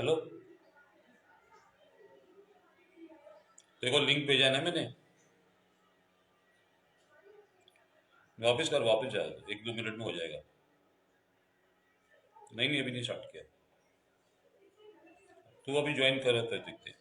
Hello. देखो link भेजा है ना मैंने। वापस कर, वापस जा, 1-2 मिनट में हो जाएगा। नहीं नहीं, अभी नहीं स्टार्ट किया। तू अभी ज्वाइन कर फिर दिखते।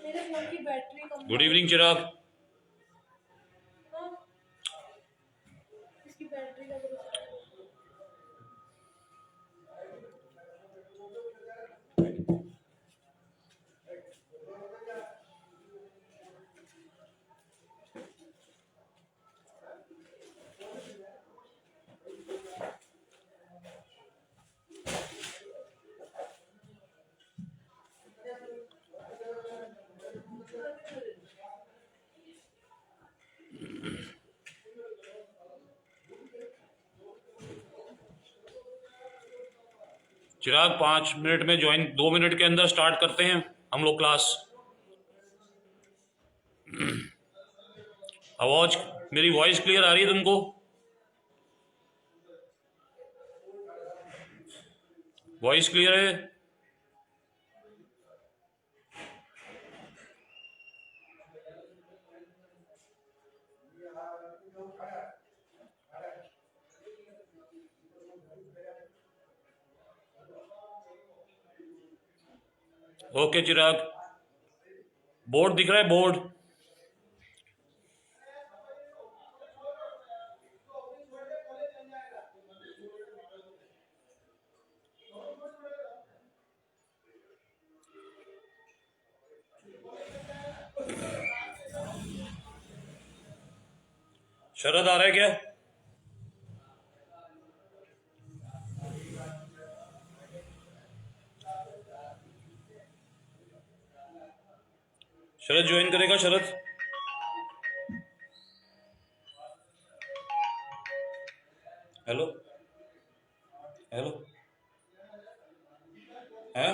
मेरे फोन की बैटरी कम। गुड इवनिंग चिराग। हाँ, इसकी बैटरी का चिराग 5 मिनट में ज्वाइन, 2 मिनट के अंदर स्टार्ट करते हैं हम लोग क्लास। आवाज, मेरी वॉइस क्लियर आ रही है तुमको? वॉइस क्लियर है? ओके चिराग। बोर्ड दिख रहा है? बोर्ड। शरद आ रहा है क्या? शरद ज्वाइन करेगा? शरद, हेलो हेलो। हैं?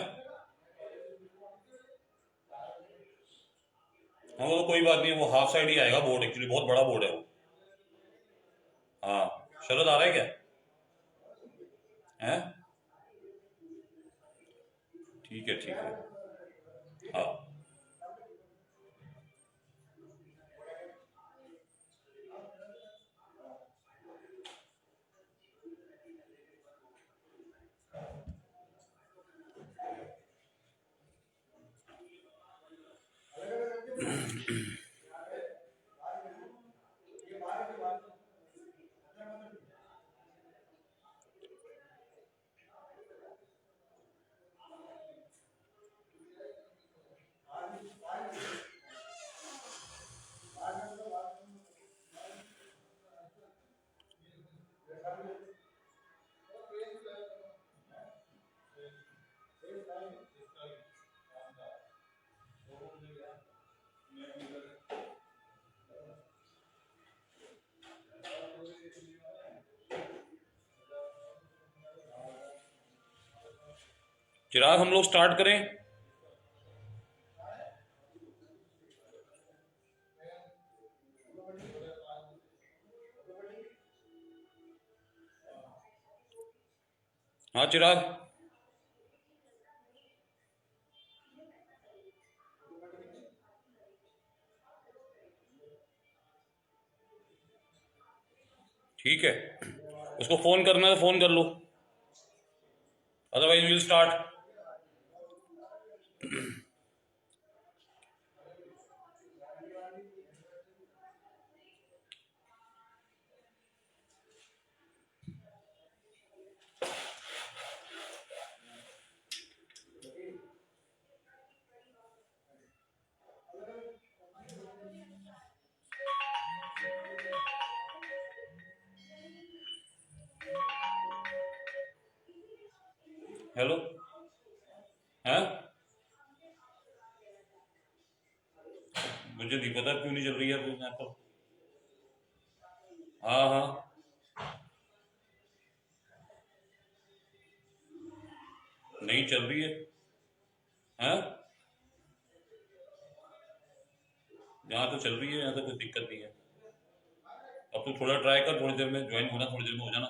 हाँ वो तो कोई बात नहीं, वो हाफ साइड ही आएगा बोर्ड, एक्चुअली बहुत बड़ा बोर्ड है वो। हाँ। शरद आ रहा है क्या? हैं? ठीक है ठीक है। हाँ। चिराग हम लोग स्टार्ट करें? हाँ चिराग। ठीक है, उसको फोन करना है तो फोन कर लो, अदरवाइज विल स्टार्ट। हेलो, हैं? मुझे नहीं पता क्यों नहीं चल रही है वो यहाँ पर। हाँ हाँ, नहीं चल रही है। हैं? यहाँ तो चल रही है, यहाँ तो कोई दिक्कत नहीं है। अब तू थोड़ा ट्राई कर, थोड़ी देर में ज्वाइन होना, थोड़ी देर में हो जाना,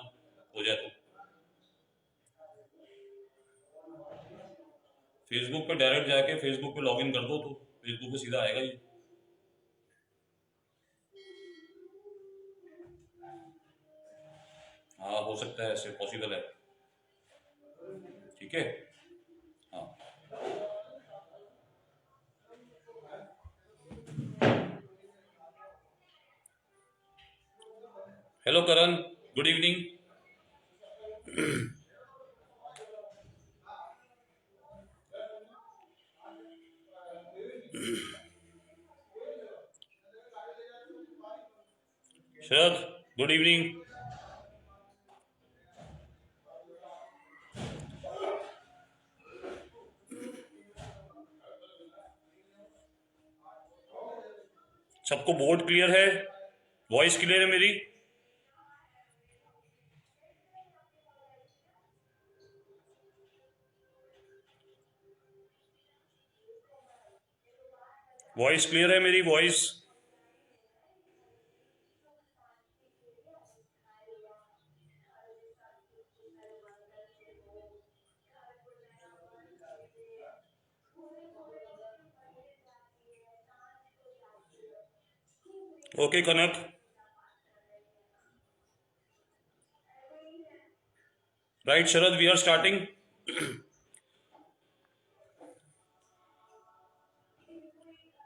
हो जाए तो। फेसबुक पे डायरेक्ट जाके फेसबुक पे लॉगिन कर दो तो फेसबुक पे सीधा आएगा ये। हाँ, हो सकता है, ऐसे पॉसिबल है। ठीक है। हाँ, hello Karan, good evening. Sharad, good evening. सबको बोर्ड क्लियर है? वॉइस क्लियर है मेरी? वॉइस क्लियर है मेरी? Voice? Okay Kanak, right Sharad, we are starting.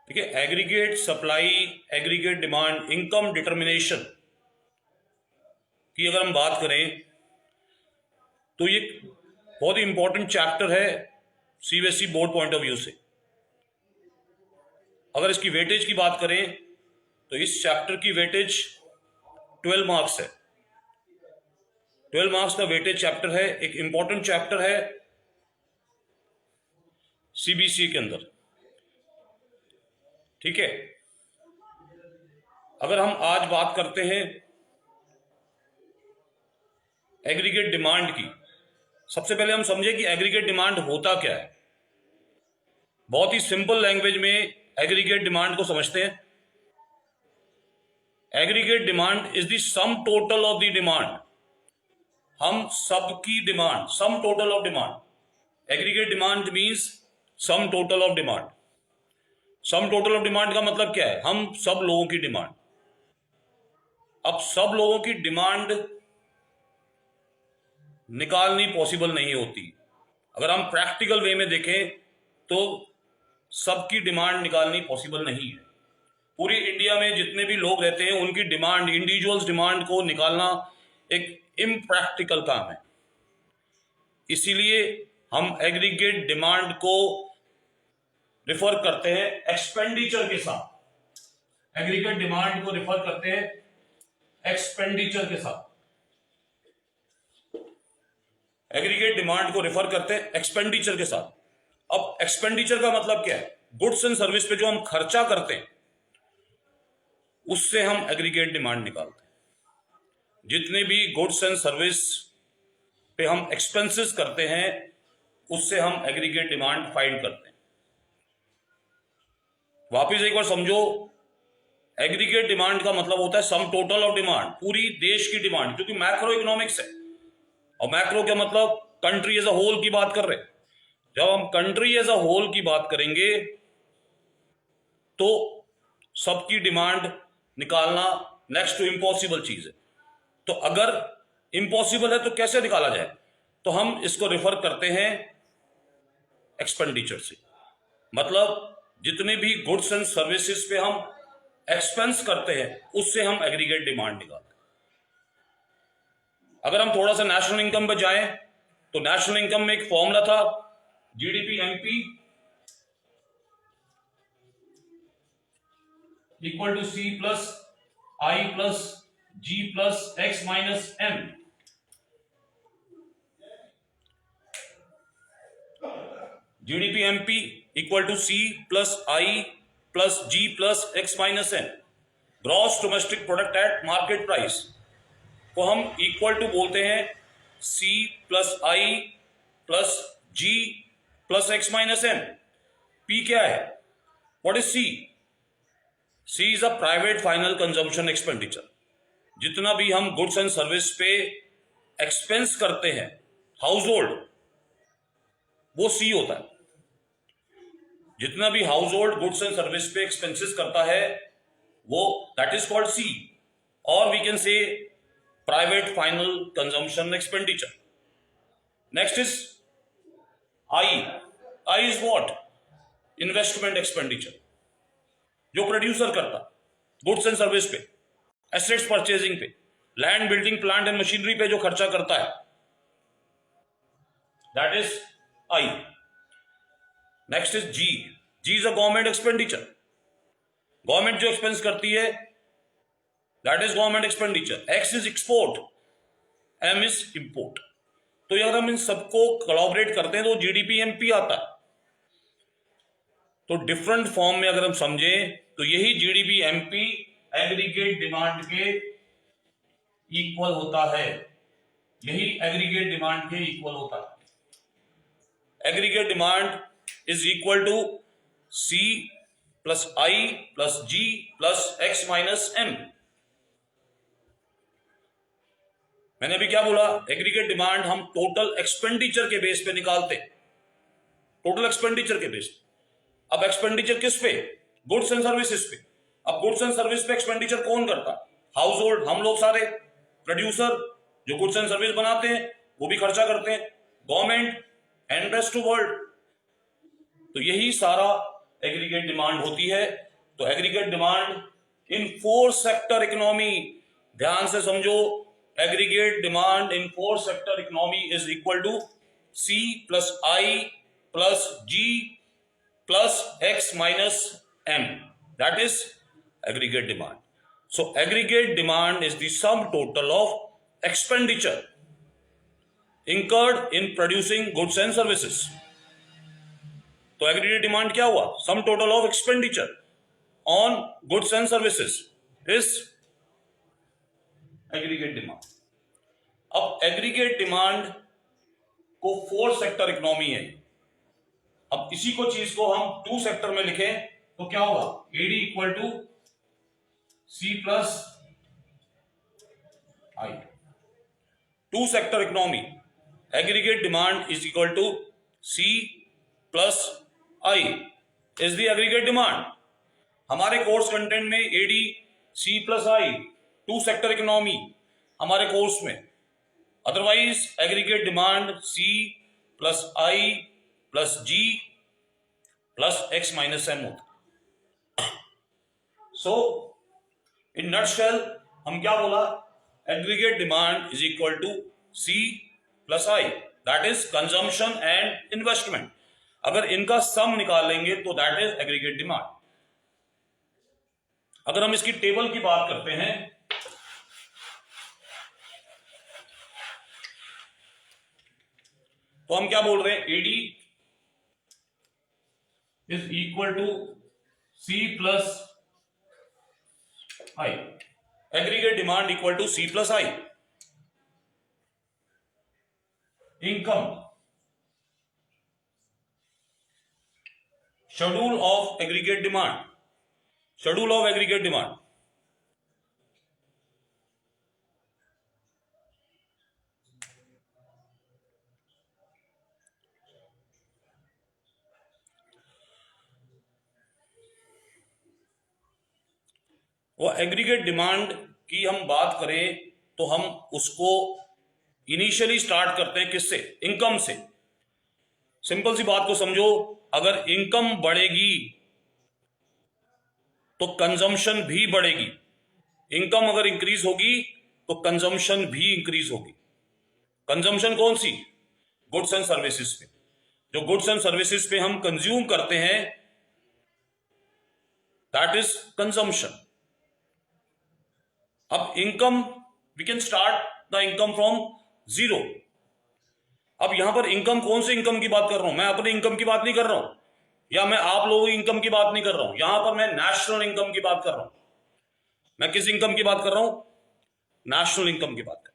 ठीक है, aggregate supply, aggregate demand, income determination की अगर हम बात करें तो ये बहुत ही इंपॉर्टेंट चैप्टर है CBSE board point of view से। अगर इसकी वेटेज की बात करें तो इस चैप्टर की वेटेज 12 मार्क्स है। 12 मार्क्स का वेटेज चैप्टर है, एक इंपॉर्टेंट चैप्टर है सीबीएसई के अंदर। ठीक है, अगर हम आज बात करते हैं एग्रीगेट डिमांड की, सबसे पहले हम समझे कि एग्रीगेट डिमांड होता क्या है। बहुत ही सिंपल लैंग्वेज में एग्रीगेट डिमांड को समझते हैं। Aggregate demand is the sum total of the demand. हम सबकी demand, sum total of demand. Aggregate demand means sum total of demand. Sum total of demand का मतलब क्या है? हम सब लोगों की डिमांड। अब सब लोगों की डिमांड निकालनी पॉसिबल नहीं होती। अगर हम प्रैक्टिकल वे में देखें तो सबकी डिमांड निकालनी पॉसिबल नहीं है। पूरी इंडिया में जितने भी लोग रहते हैं उनकी डिमांड, इंडिविजुअल्स डिमांड को निकालना एक इम्प्रैक्टिकल काम है। इसीलिए हम एग्रीगेट डिमांड को रिफर करते हैं एक्सपेंडिचर के साथ। एग्रीगेट डिमांड को रिफर करते हैं एक्सपेंडिचर के साथ। एग्रीगेट डिमांड को रिफर करते हैं एक्सपेंडिचर के साथ। अब एक्सपेंडिचर का मतलब क्या है? गुड्स एंड सर्विस पे जो हम खर्चा करते हैं उससे हम एग्रीगेट डिमांड निकालते हैं। जितने भी गुड्स एंड सर्विस पे हम एक्सपेंसेस करते हैं उससे हम एग्रीगेट डिमांड फाइंड करते हैं। वापिस एक बार समझो, एग्रीगेट डिमांड का मतलब होता है सम टोटल ऑफ डिमांड, पूरी देश की डिमांड, क्योंकि मैक्रो इकोनॉमिक्स है। और मैक्रो क्या मतलब? कंट्री एज अ होल की बात कर रहे हैं। जब हम कंट्री एज अ होल की बात करेंगे तो सबकी डिमांड निकालना नेक्स्ट टू इम्पॉसिबल चीज है। तो अगर इम्पॉसिबल है तो कैसे निकाला जाए? तो हम इसको रिफर करते हैं एक्सपेंडिचर से। मतलब जितने भी गुड्स एंड सर्विसेज पे हम एक्सपेंस करते हैं उससे हम एग्रीगेट डिमांड निकालते हैं। अगर हम थोड़ा सा नेशनल इनकम पे जाएं तो नेशनल इनकम में एक फॉर्मूला था, GDP MP equal to C plus I plus G plus X minus M. GDP MP equal to C plus I plus G plus X minus N, gross domestic product at market price को हम equal to बोलते हैं C plus I plus G plus X minus N। P क्या है? What is C? C is a private final consumption expenditure. जितना भी हम goods and service पे एक्सपेंस करते हैं हाउस होल्ड, वो C होता है। जितना भी household goods and service पे एक्सपेंसेस करता है वो दैट इज कॉल्ड C, और we can say private final consumption expenditure. Next is I is what? Investment expenditure, जो प्रोड्यूसर करता गुड्स एंड सर्विस पे, एसेट्स परचेजिंग पे, land building plant and machinery पे जो खर्चा करता है, that is I। Next is G is a government expenditure. Government जो एक्सपेंस करती है that is government expenditure. X is export, M is import. तो अगर हम इन सबको कोलैबोरेट करते हैं तो GDP MP आता है। तो डिफरेंट फॉर्म में अगर हम समझें तो यही GDP MP एग्रीगेट डिमांड के इक्वल होता है। यही एग्रीगेट डिमांड के इक्वल होता है। Aggregate demand is equal to C plus I plus G plus X minus M। मैंने अभी क्या बोला? एग्रीगेट डिमांड हम टोटल एक्सपेंडिचर के बेस पे निकालते, टोटल एक्सपेंडिचर के बेस पे। अब एक्सपेंडिचर किस पे? गुड्स एंड सर्विसेज पे। अब गुड्स एंड सर्विस पे एक्सपेंडिचर कौन करता? हाउस होल्ड, हम लोग सारे। प्रोड्यूसर जो गुड्स एंड सर्विस बनाते हैं वो भी खर्चा करते हैं, government and rest to world. तो यही सारा एग्रीगेट डिमांड होती है। तो aggregate demand in 4 sector economy, ध्यान से समझो, aggregate demand in 4 sector economy is equal to C plus I plus G plus X minus M, that is aggregate demand. So aggregate demand is the sum total of expenditure incurred in producing goods and services. तो aggregate demand क्या हुआ? Sum total of expenditure on goods and services is aggregate demand. अब aggregate demand को 4 sector economy है। अब इसी को चीज को हम 2 सेक्टर में लिखें तो क्या होगा? AD equal to C plus I। 2 sector economy, aggregate demand is equal to C plus I is the aggregate demand. हमारे कोर्स कंटेंट में AD C plus I 2 sector economy हमारे कोर्स में, otherwise aggregate demand C plus I plus G plus X minus M होता। So in nutshell हम क्या बोला? Aggregate demand is equal to C plus I, that is consumption and investment. अगर इनका सम निकाल लेंगे तो दैट इज एग्रीगेट डिमांड। अगर हम इसकी टेबल की बात करते हैं तो हम क्या बोल रहे हैं? AD is equal to C plus I, aggregate demand equal to C plus I। income, schedule of aggregate demand, schedule of aggregate demand, वो एग्रीगेट डिमांड की हम बात करें तो हम उसको इनिशियली स्टार्ट करते हैं किससे? इनकम से। सिंपल सी बात को समझो, अगर इनकम बढ़ेगी तो कंजम्पशन भी बढ़ेगी। इनकम अगर इंक्रीज होगी तो कंजम्पशन भी इंक्रीज होगी। कंजम्पशन कौन सी? गुड्स एंड सर्विसेज पे। जो गुड्स एंड सर्विसेज पे हम कंज्यूम करते हैं दैट इज कंजम्पशन। अब income, we can start the income from 0। अब यहां पर इनकम, कौन सी इनकम की बात कर रहा हूं मैं? अपने इनकम की बात नहीं कर रहा हूं, या मैं आप लोगों की इनकम की बात नहीं कर रहा हूं। यहां पर मैं नेशनल इनकम की बात कर रहा हूं। मैं किस इनकम की बात कर रहा हूं? नेशनल इनकम की बात कर।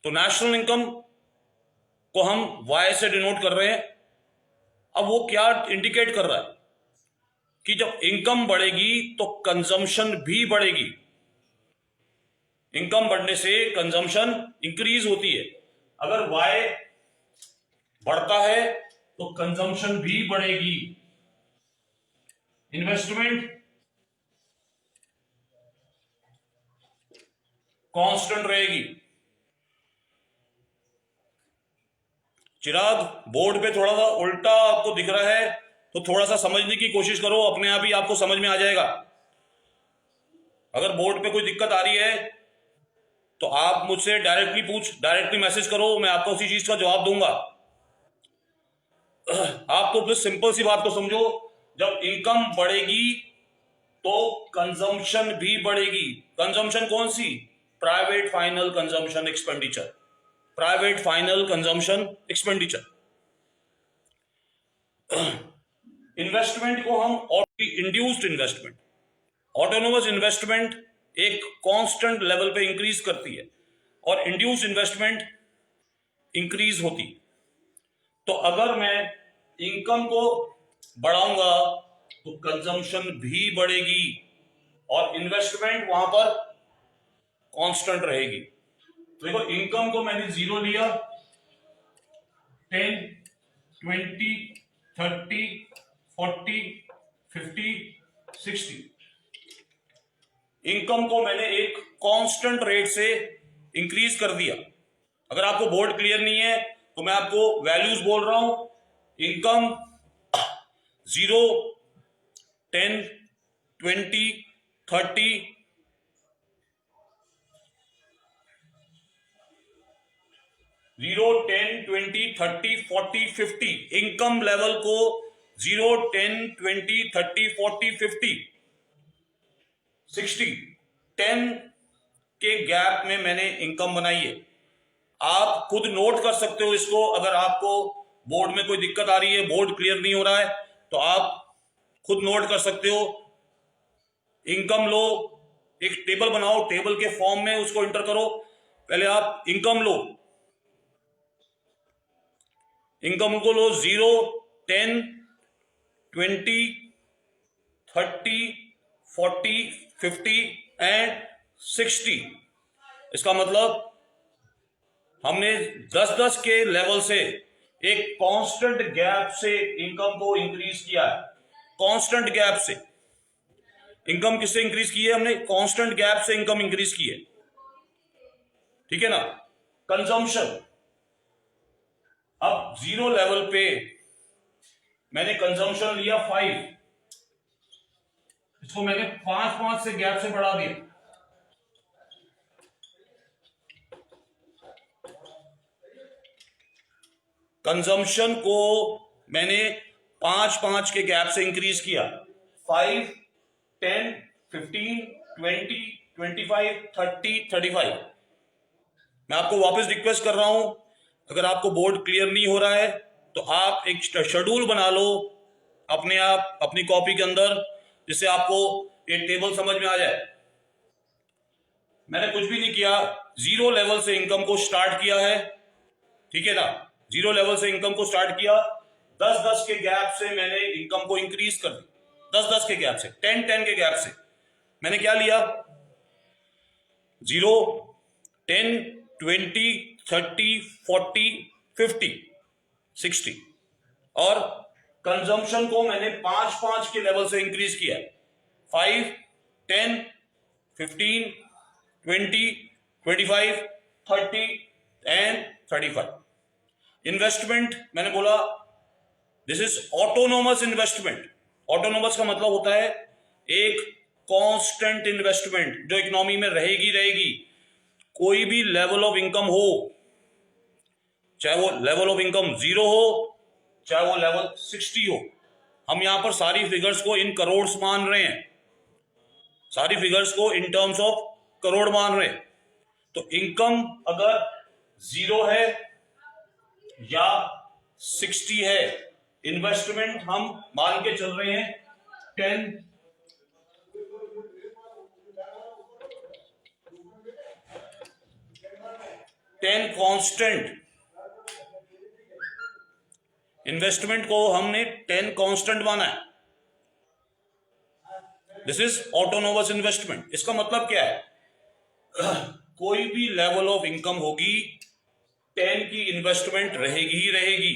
तो नेशनल इनकम को हम वाई से डिनोट कर रहे हैं। अब वो क्या इंडिकेट कर रहा है कि जब इनकम बढ़ेगी तो कंजम्पशन भी बढ़ेगी। इनकम बढ़ने से कंजम्पशन इंक्रीज होती है। अगर वाई बढ़ता है तो कंजम्पशन भी बढ़ेगी। इन्वेस्टमेंट कांस्टेंट रहेगी। चिराग, बोर्ड पे थोड़ा सा उल्टा आपको दिख रहा है तो थोड़ा सा समझने की कोशिश करो, अपने आप ही आपको समझ में आ जाएगा। अगर बोर्ड पे कोई दिक्कत आ रही है तो आप मुझसे डायरेक्टली मैसेज करो, मैं आपको उसी चीज का जवाब दूंगा। आप तो बस सिंपल सी बात को समझो, जब इनकम बढ़ेगी तो कंजम्पशन भी बढ़ेगी। कंजम्पशन कौन सी? Private final consumption expenditure. Private final consumption expenditure. Investment को हम इंड्यूस्ड इन्वेस्टमेंट, ऑटोनोमस इन्वेस्टमेंट एक कांस्टेंट लेवल पे इंक्रीज करती है और इंड्यूस्ड इन्वेस्टमेंट इंक्रीज होती। तो अगर मैं इनकम को बढ़ाऊंगा तो कंजम्पशन भी बढ़ेगी और इन्वेस्टमेंट वहां पर कांस्टेंट रहेगी। तो देखो, इनकम को मैंने 0 लिया, 10, 20, 30, 40, 50, 60। इनकम को मैंने एक कांस्टेंट रेट से इंक्रीज कर दिया। अगर आपको बोर्ड क्लियर नहीं है तो मैं आपको वैल्यूज बोल रहा हूं। इनकम 0, 10, 20, 30, 0, 10, 20, 30, 40, 50। इनकम लेवल को 0, 10, 20, 30, 40, 50, 60, 10 के गैप में मैंने इनकम बनाई है। आप खुद नोट कर सकते हो इसको। अगर आपको बोर्ड में कोई दिक्कत आ रही है, बोर्ड क्लियर नहीं हो रहा है, तो आप खुद नोट कर सकते हो। इनकम लो, एक टेबल बनाओ, टेबल के फॉर्म में उसको इंटर करो। पहले आप इनकम लो, इनकम को लो 0, 10, 20, 30, 40, 50 एंड 60। इसका मतलब हमने 10-10 के लेवल से एक कांस्टेंट गैप से इनकम को इंक्रीज किया है। कांस्टेंट गैप से इनकम किससे इंक्रीज की है? हमने कांस्टेंट गैप से इनकम इंक्रीज की है। ठीक है ना? कंजम्पशन, अब 0 लेवल पे मैंने कंजम्पशन लिया 5, इसको मैंने 5-5 से गैप से बढ़ा दिया। कंजम्पशन को मैंने 5-5 के गैप से इंक्रीज किया। 5, 10, 15, 20, 25, 30, 35। मैं आपको वापस रिक्वेस्ट कर रहा हूं, अगर आपको बोर्ड क्लियर नहीं हो रहा है तो आप एक शेड्यूल बना लो अपने आप अपनी कॉपी के अंदर, जिससे आपको एक टेबल समझ में आ जाए। मैंने कुछ भी नहीं किया, 0 लेवल से इनकम को स्टार्ट किया है। ठीक है ना? 0 लेवल से इनकम को स्टार्ट किया, 10-10 के गैप से मैंने इनकम को इंक्रीज कर दी। 10-10 के गैप से, 10-10 के गैप से मैंने क्या लिया? 0, 10, 20, 30, 40, 50, 60। और कंजम्पशन को मैंने 5-5 के लेवल से इंक्रीज किया। 5, 10, 15, 20, 25, 30 एंड 35। इन्वेस्टमेंट मैंने बोला this is autonomous investment. Autonomous का मतलब होता है एक कांस्टेंट इन्वेस्टमेंट जो इकोनॉमी में रहेगी। कोई भी लेवल ऑफ इनकम हो, चाहे वो लेवल ऑफ इनकम 0 हो, चाहे वो लेवल 60 हो। हम यहां पर सारी फिगर्स को इन करोड़ मान रहे हैं, सारी फिगर्स को इन टर्म्स ऑफ करोड़ मान रहे हैं। तो इनकम अगर 0 है या 60 है। इन्वेस्टमेंट हम मान के चल रहे हैं 10, 10 कांस्टेंट। इन्वेस्टमेंट को हमने 10 कांस्टेंट माना है। This is autonomous investment. इसका मतलब क्या है? कोई भी लेवल ऑफ इनकम होगी, 10 की इन्वेस्टमेंट रहेगी ही रहेगी।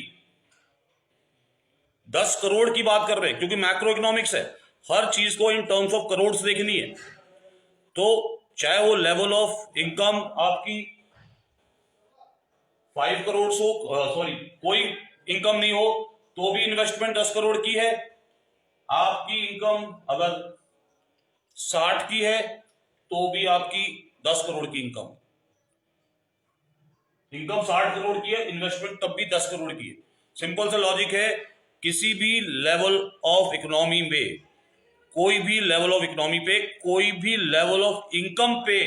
10 करोड़ की बात कर रहे हैं क्योंकि मैक्रो इकोनॉमिक्स है, हर चीज को इन टर्म्स ऑफ करोड़ देखनी है। तो चाहे वो लेवल ऑफ इनकम आपकी 5 करोड़ हो, सॉरी कोई इनकम नहीं हो तो भी इन्वेस्टमेंट 10 करोड़ की है। आपकी इनकम अगर 60 की है तो भी आपकी 10 करोड़ की इनकम 60 करोड़ की है, इन्वेस्टमेंट तब भी 10 करोड़ की है। सिंपल सा लॉजिक है। किसी भी लेवल ऑफ इकोनॉमी में, कोई भी लेवल ऑफ इकोनॉमी पे, कोई भी लेवल ऑफ इनकम पे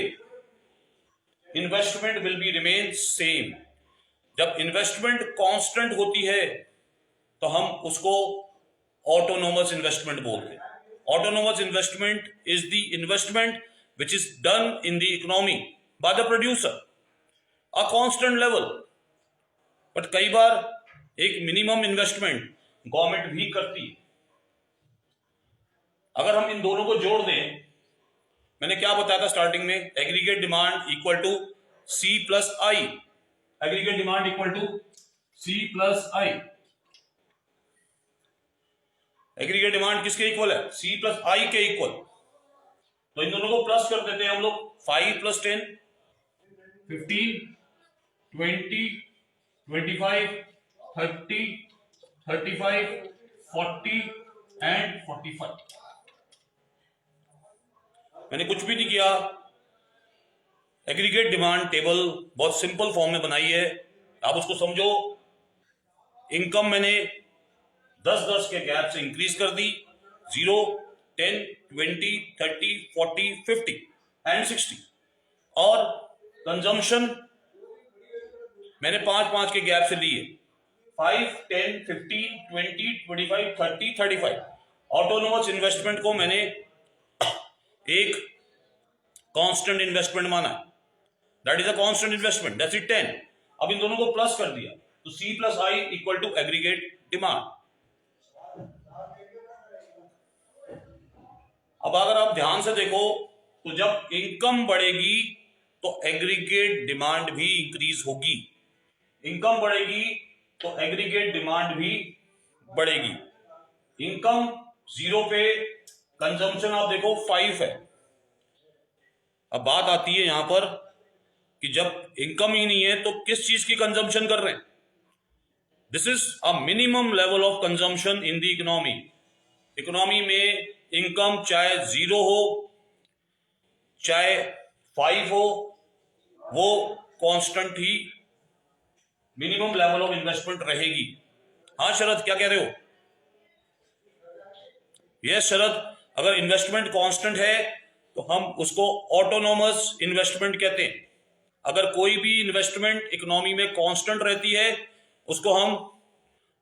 investment will be remain same. जब इन्वेस्टमेंट कांस्टेंट होती है तो हम उसको ऑटोनोमस इन्वेस्टमेंट बोलते हैं। Autonomous investment is the investment which is done in the economy by the producer a constant level. But कई बार एक मिनिमम इन्वेस्टमेंट गवर्नमेंट भी करती है। अगर हम इन दोनों को जोड़ दें, मैंने क्या बताया था स्टार्टिंग में, aggregate demand equal to C plus I. Aggregate demand equal to C plus I. Aggregate demand किसके इक्वल है? सी प्लस आई के इक्वल। तो इन दोनों को प्लस कर देते हैं हम लोग। 5 + 10 15, 20, 25, 30, 35, 40 एंड 45। मैंने कुछ भी नहीं किया। एग्रीगेट डिमांड टेबल बहुत सिंपल फॉर्म में बनाई है, आप उसको समझो। इनकम मैंने 10-10 के गैप से इंक्रीज कर दी। 0, 10, 20, 30, 40, 50 एंड 60। और कंजम्पशन मैंने 5-5 के गैप से लिए। 5, 10, 15, 20, 25, 30, 35। ऑटोनोमस इन्वेस्टमेंट को मैंने एक कांस्टेंट इन्वेस्टमेंट माना, that is a constant investment, that's it 10। अब इन दोनों को प्लस कर दिया तो C plus I equal to aggregate demand. अब अगर आप ध्यान से देखो तो जब इनकम बढ़ेगी तो एग्रीगेट डिमांड भी इंक्रीज होगी। इनकम बढ़ेगी तो एग्रीगेट डिमांड भी बढ़ेगी। इनकम 0 पे, कंजम्पशन आप देखो 5 है। अब बात आती है यहां पर कि जब इनकम ही नहीं है तो किस चीज की कंजम्पशन कर रहे हैं? This is a minimum level of consumption in the economy. Economy में इनकम चाहे 0 हो चाहे 5 हो, वो constant he minimum level of investment रहेगी। हाँ शरद, क्या कह रहे हो? यस शरद, अगर इन्वेस्टमेंट कांस्टेंट है तो हम उसको ऑटोनोमस इन्वेस्टमेंट कहते हैं। अगर कोई भी इन्वेस्टमेंट इकोनॉमी में कांस्टेंट रहती है उसको हम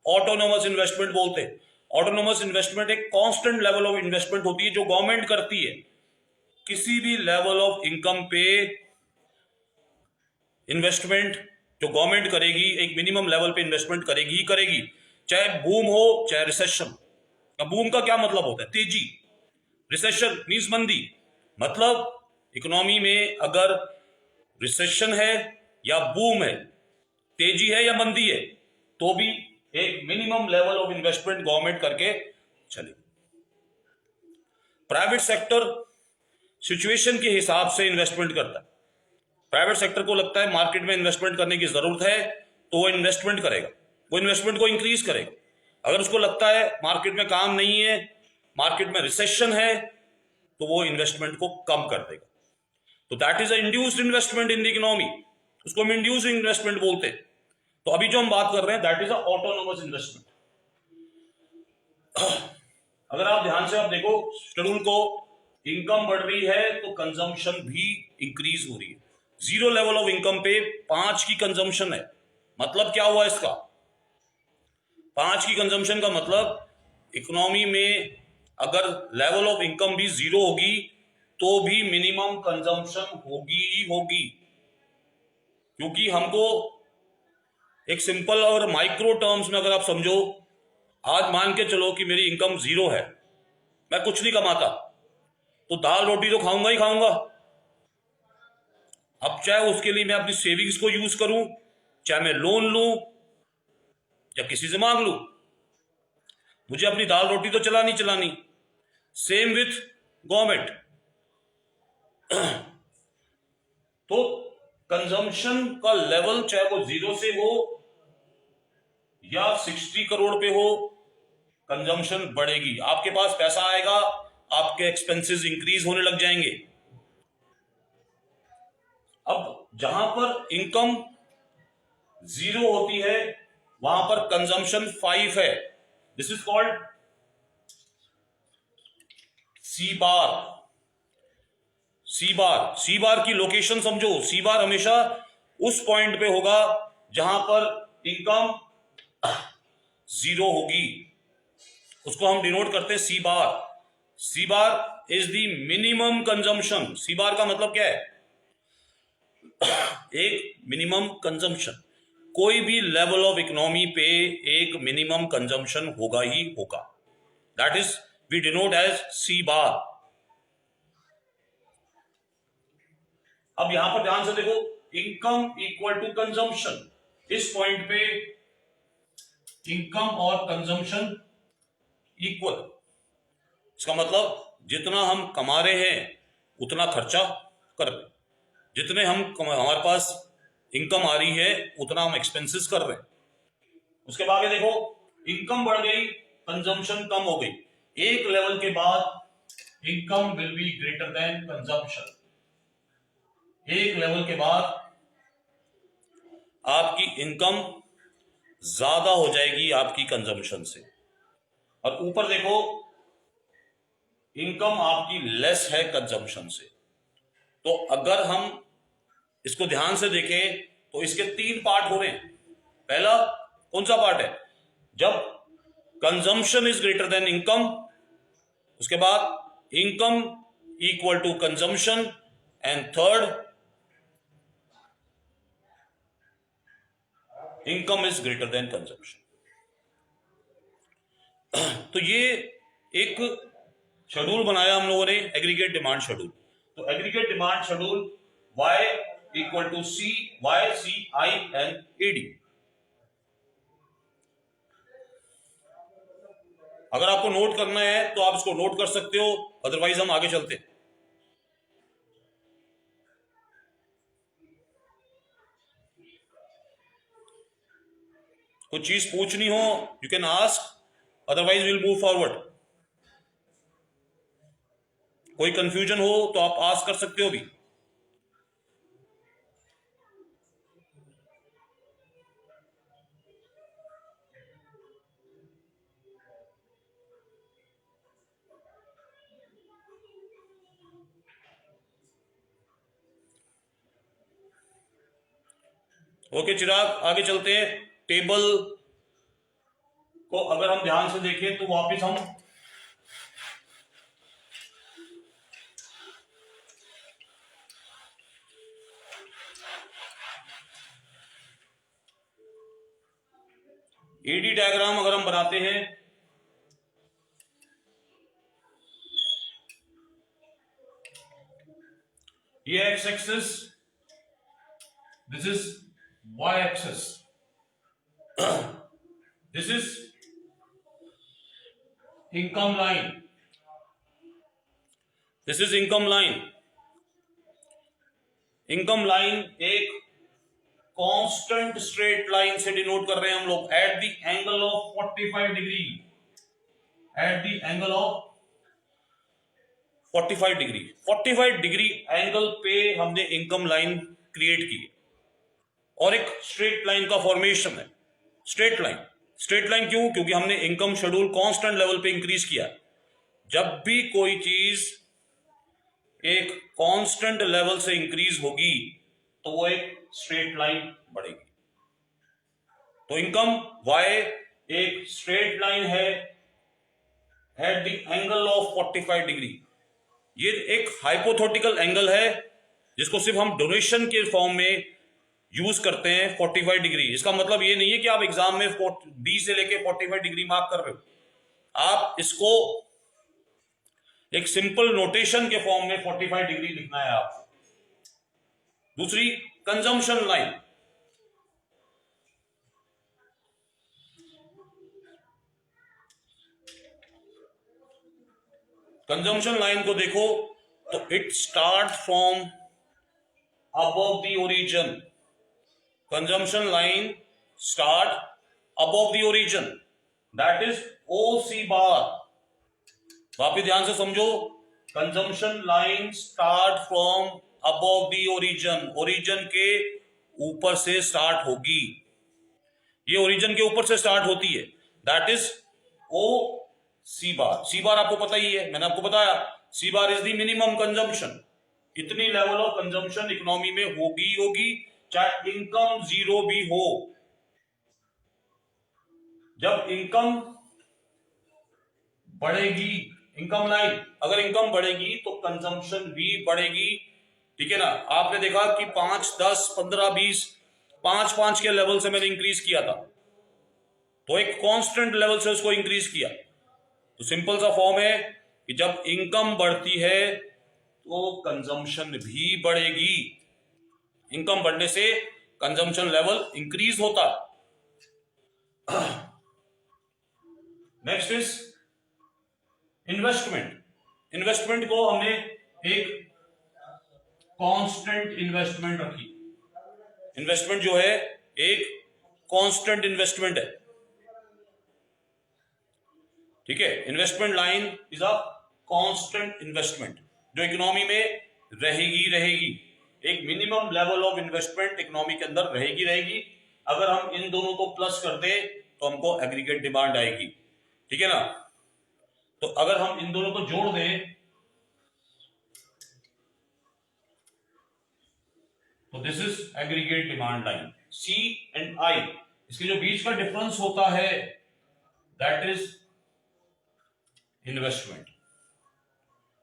ऑटोनोमस इन्वेस्टमेंट बोलते हैं। ऑटोनोमस इन्वेस्टमेंट एक कांस्टेंट लेवल ऑफ इन्वेस्टमेंट होती है जो गवर्नमेंट करती है। किसी भी लेवल ऑफ इनकम पे इन्वेस्टमेंट जो गवर्नमेंट करेगी, एक मिनिमम लेवल पे इन्वेस्टमेंट करेगी ही करेगी, चाहे बूम हो चाहे रिसेशन। अब बूम का क्या मतलब होता है? तेजी। रिसेशन मींस मंदी। मतलब इकोनॉमी में अगर रिसेशन है या बूम है, तेजी है या मंदी है, तो भी एक minimum level of investment government करके चले। प्राइवेट सेक्टर सिचुएशन के हिसाब से इन्वेस्टमेंट करता है। प्राइवेट सेक्टर को लगता है मार्केट में इन्वेस्टमेंट करने की जरूरत है तो वो इन्वेस्टमेंट करेगा, वो इन्वेस्टमेंट को इंक्रीज करेगा। अगर उसको लगता है मार्केट में काम नहीं है, मार्केट में रिसेशन है, तो वो इन्वेस्टमेंट को कम कर देगा। तो that is a induced investment in the economy, उसको हम इंड्यूस्ड इन्वेस्टमेंट बोलते हैं। तो अभी जो हम बात कर रहे हैं that is a autonomous investment. अगर आप ध्यान से आप देखो शेड्यूल को, इनकम बढ़ रही है तो कंजम्पशन भी इंक्रीज हो रही है। 0 लेवल ऑफ इनकम पे 5 की कंजम्पशन है, मतलब क्या हुआ इसका? 5 की कंजम्पशन का मतलब इकोनॉमी में अगर लेवल ऑफ इनकम भी 0 होगी तो भी मिनिमम कंजम्पशन होगी ही होगी, क्योंकि हमको एक सिंपल और माइक्रो टर्म्स में अगर आप समझो, आज मान के चलो कि मेरी इनकम 0 है, मैं कुछ नहीं कमाता, तो दाल रोटी तो खाऊंगा ही खाऊंगा। अब चाहे उसके लिए मैं अपनी सेविंग्स को यूज करूं, चाहे मैं लोन लूं या किसी से मांग लूं, मुझे अपनी दाल रोटी तो चलानी चलानी। Same with government. तो कंजम्पशन का लेवल चाहे वो 0 से हो या 60 करोड़ पे हो, कंजम्पशन बढ़ेगी। आपके पास पैसा आएगा, आपके एक्सपेंसेस इंक्रीज होने लग जाएंगे। अब जहां पर इनकम 0 होती है वहां पर कंजम्पशन 5 है। This is called C bar. C बार की लोकेशन समझो। सी बार हमेशा उस पॉइंट पे होगा जहां पर इनकम 0 होगी, उसको हम डिनोट करते हैं C bar. C bar is the minimum consumption. C bar का मतलब क्या है? एक मिनिमम कंजम्पशन। कोई भी लेवल ऑफ इकोनॉमी पे एक मिनिमम कंजम्पशन होगा ही होगा। That is we denote as C bar. अब यहां पर ध्यान से देखो, इनकम इक्वल टू कंजम्पशन। इस पॉइंट पे इनकम और कंजम्पशन इक्वल। इसका मतलब जितना हम कमा रहे हैं उतना खर्चा कर रहे हैं, जितने हमारे पास इनकम आ रही है उतना हम एक्सपेंसेस कर रहे हैं। उसके बाद देखो, इनकम बढ़ गई, कंजम्पशन कम हो गई। एक लेवल के बाद income will be greater than consumption. एक लेवल के बाद आपकी इनकम ज्यादा हो जाएगी आपकी कंजम्पशन से, और ऊपर देखो इनकम आपकी लेस है कंजम्पशन से। तो अगर हम इसको ध्यान से देखें तो इसके 3 पार्ट हो रहे हैं। पहला कौन सा पार्ट है? जब consumption is greater than income, उसके बाद income equal to consumption, and third income is greater than consumption. तो ये एक शेड्यूल बनाया हम लोगों ने, एग्रीगेट डिमांड शेड्यूल। तो aggregate demand schedule Y equal to C Y C I N A D. अगर आपको नोट करना है तो आप इसको नोट कर सकते हो, अदरवाइज हम आगे चलते हैं। कुछ चीज पूछनी हो you can ask, otherwise will move forward. कोई कंफ्यूजन हो तो आप आस्क कर सकते हो भी। ओके चिराग, आगे चलते हैं। टेबल को अगर हम ध्यान से देखें तो वापस हम एडी डायग्राम अगर हम बनाते हैं, ये X axis, this is Y axis, this is income line, this is income line. Income line एक कांस्टेंट स्ट्रेट लाइन से डिनोट कर रहे हैं हम लोग, at the angle of 45 degree, at the angle of 45 degree. 45 degree angle पे हमने income line create की, और एक स्ट्रेट लाइन का फॉर्मेशन है। स्ट्रेट लाइन, स्ट्रेट लाइन क्यों? क्योंकि हमने इनकम शेड्यूल कांस्टेंट लेवल पे इंक्रीज किया। जब भी कोई चीज एक कांस्टेंट लेवल से इंक्रीज होगी तो वो एक स्ट्रेट लाइन बढ़ेगी। तो इनकम y एक स्ट्रेट लाइन है eight the angle of 45 degree. ये एक हाइपोथेटिकल एंगल है जिसको सिर्फ हम ड्यूरेशन के फॉर्म में यूज करते हैं 45 डिग्री। इसका मतलब ये नहीं है कि आप एग्जाम में 20 से लेके 45 डिग्री मार्क कर रहे हो। आप इसको एक सिंपल नोटेशन के फॉर्म में 45 डिग्री लिखना है आप। दूसरी कंजम्पशन लाइन, कंजम्पशन लाइन को देखो तो it start from above the origin. Consumption line start above the origin, that is O C bar. वापिस ध्यान से समझो, consumption line start from above the origin, origin के ऊपर से स्टार्ट होगी। ये ओरिजिन के ऊपर से स्टार्ट होती है, that is O C bar. C बार आपको पता ही है, मैंने आपको बताया C bar is the minimum consumption. इतनी लेवल ऑफ कंजम्पशन इकोनॉमी में होगी चाहे इनकम जीरो भी हो। जब इनकम बढ़ेगी, इनकम लाइन अगर इनकम बढ़ेगी तो कंजम्पशन भी बढ़ेगी, ठीक है ना। आपने देखा कि 5, 10, 15, 20, 5 के लेवल से मैंने इंक्रीज किया था, तो एक कांस्टेंट लेवल से उसको इंक्रीज किया। तो सिंपल सा फॉर्म है कि जब इनकम बढ़ती है तो कंजम्पशन भी बढ़ेगी। इनकम बढ़ने से कंजम्पशन लेवल इंक्रीज होता है। Next is investment. इन्वेस्टमेंट को हमने एक कांस्टेंट इन्वेस्टमेंट रखी। इन्वेस्टमेंट जो है एक कांस्टेंट इन्वेस्टमेंट है, ठीक है। Investment line is a constant investment जो इकोनॉमी में रहेगी। एक minimum level of investment economy के अंदर रहेगी। अगर हम इन दोनों को प्लस कर दे तो हमको एग्रीगेट डिमांड आएगी, ठीक है ना। तो अगर हम इन दोनों को जोड़ दें तो this is aggregate demand line. C and I, इसके जो बीच का डिफरेंस होता है that is investment.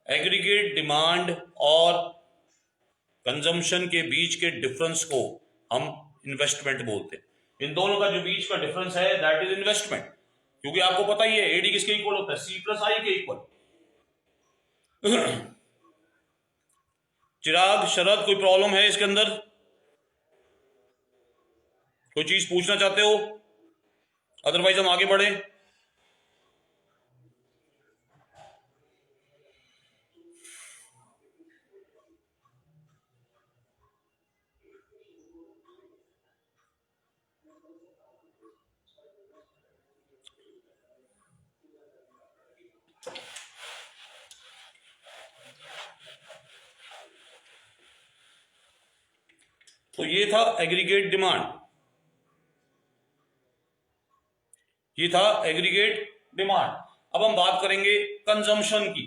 Aggregate demand और कंजम्पशन के बीच के डिफरेंस को हम इन्वेस्टमेंट बोलते हैं। इन दोनों का जो बीच का डिफरेंस है दैट इज इन्वेस्टमेंट, क्योंकि आपको पता ही है एडी किसके इक्वल होता है, सी प्लस आई के इक्वल। चिराग, शरद, कोई प्रॉब्लम है इसके अंदर? कोई चीज पूछना चाहते हो? अदरवाइज हम आगे बढ़े। तो ये था एग्रीगेट डिमांड, ये था एग्रीगेट डिमांड। अब हम बात करेंगे कंजम्पशन की।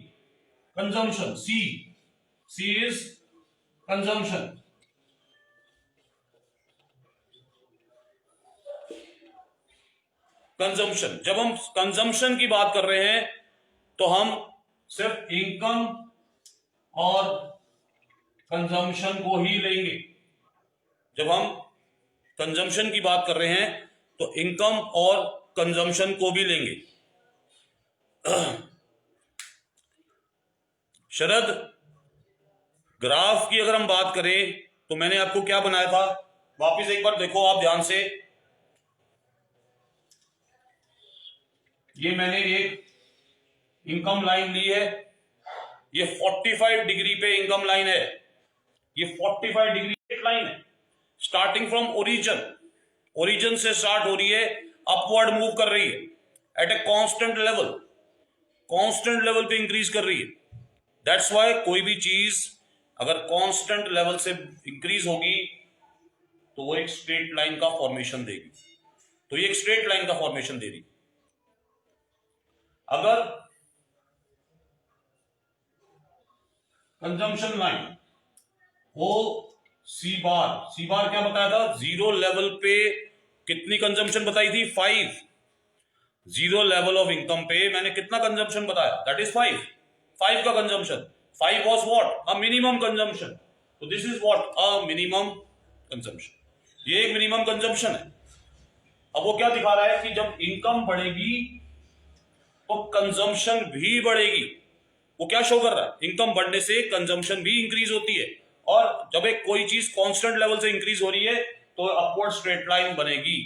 Consumption, C is consumption. Consumption, जब हम कंजम्पशन की बात कर रहे हैं तो हम सिर्फ इनकम और कंजम्पशन को ही लेंगे। जब हम कंजम्पशन की बात कर रहे हैं तो इनकम और कंजम्पशन को भी लेंगे। शरद, ग्राफ की अगर हम बात करें तो मैंने आपको क्या बनाया था, वापस एक बार देखो आप ध्यान से। ये मैंने एक इनकम लाइन ली है, ये 45 डिग्री पे इनकम लाइन है, ये 45 डिग्री लाइन है। स्टार्टिंग फ्रॉम ओरिजिन, ओरिजिन से स्टार्ट हो रही है, अपवर्ड मूव कर रही है at a constant level, constant level पे इंक्रीज कर रही है। दैट्स व्हाई कोई भी चीज अगर कांस्टेंट लेवल से इंक्रीज होगी तो वो एक स्ट्रेट लाइन का फॉर्मेशन देगी। तो ये एक स्ट्रेट लाइन का फॉर्मेशन दे रही। अगर कंजम्पशन लाइन ओ सी बार क्या बताया था, जीरो लेवल पे कितनी कंजम्पशन बताई थी? 5। जीरो लेवल ऑफ इनकम पे मैंने कितना कंजम्पशन बताया? दैट इज 5 का consumption. 5 was what? A minimum consumption. तो this is what? A minimum consumption. ये एक मिनिमम कंजम्पशन है। अब वो क्या दिखा रहा है कि जब इनकम बढ़ेगी तो कंजम्पशन भी बढ़ेगी। वो क्या शो कर रहा है? इनकम बढ़ने से कंजम्पशन भी इंक्रीज होती है, और जब एक कोई चीज कांस्टेंट लेवल से इंक्रीज हो रही है तो अपवर्ड स्ट्रेट लाइन बनेगी।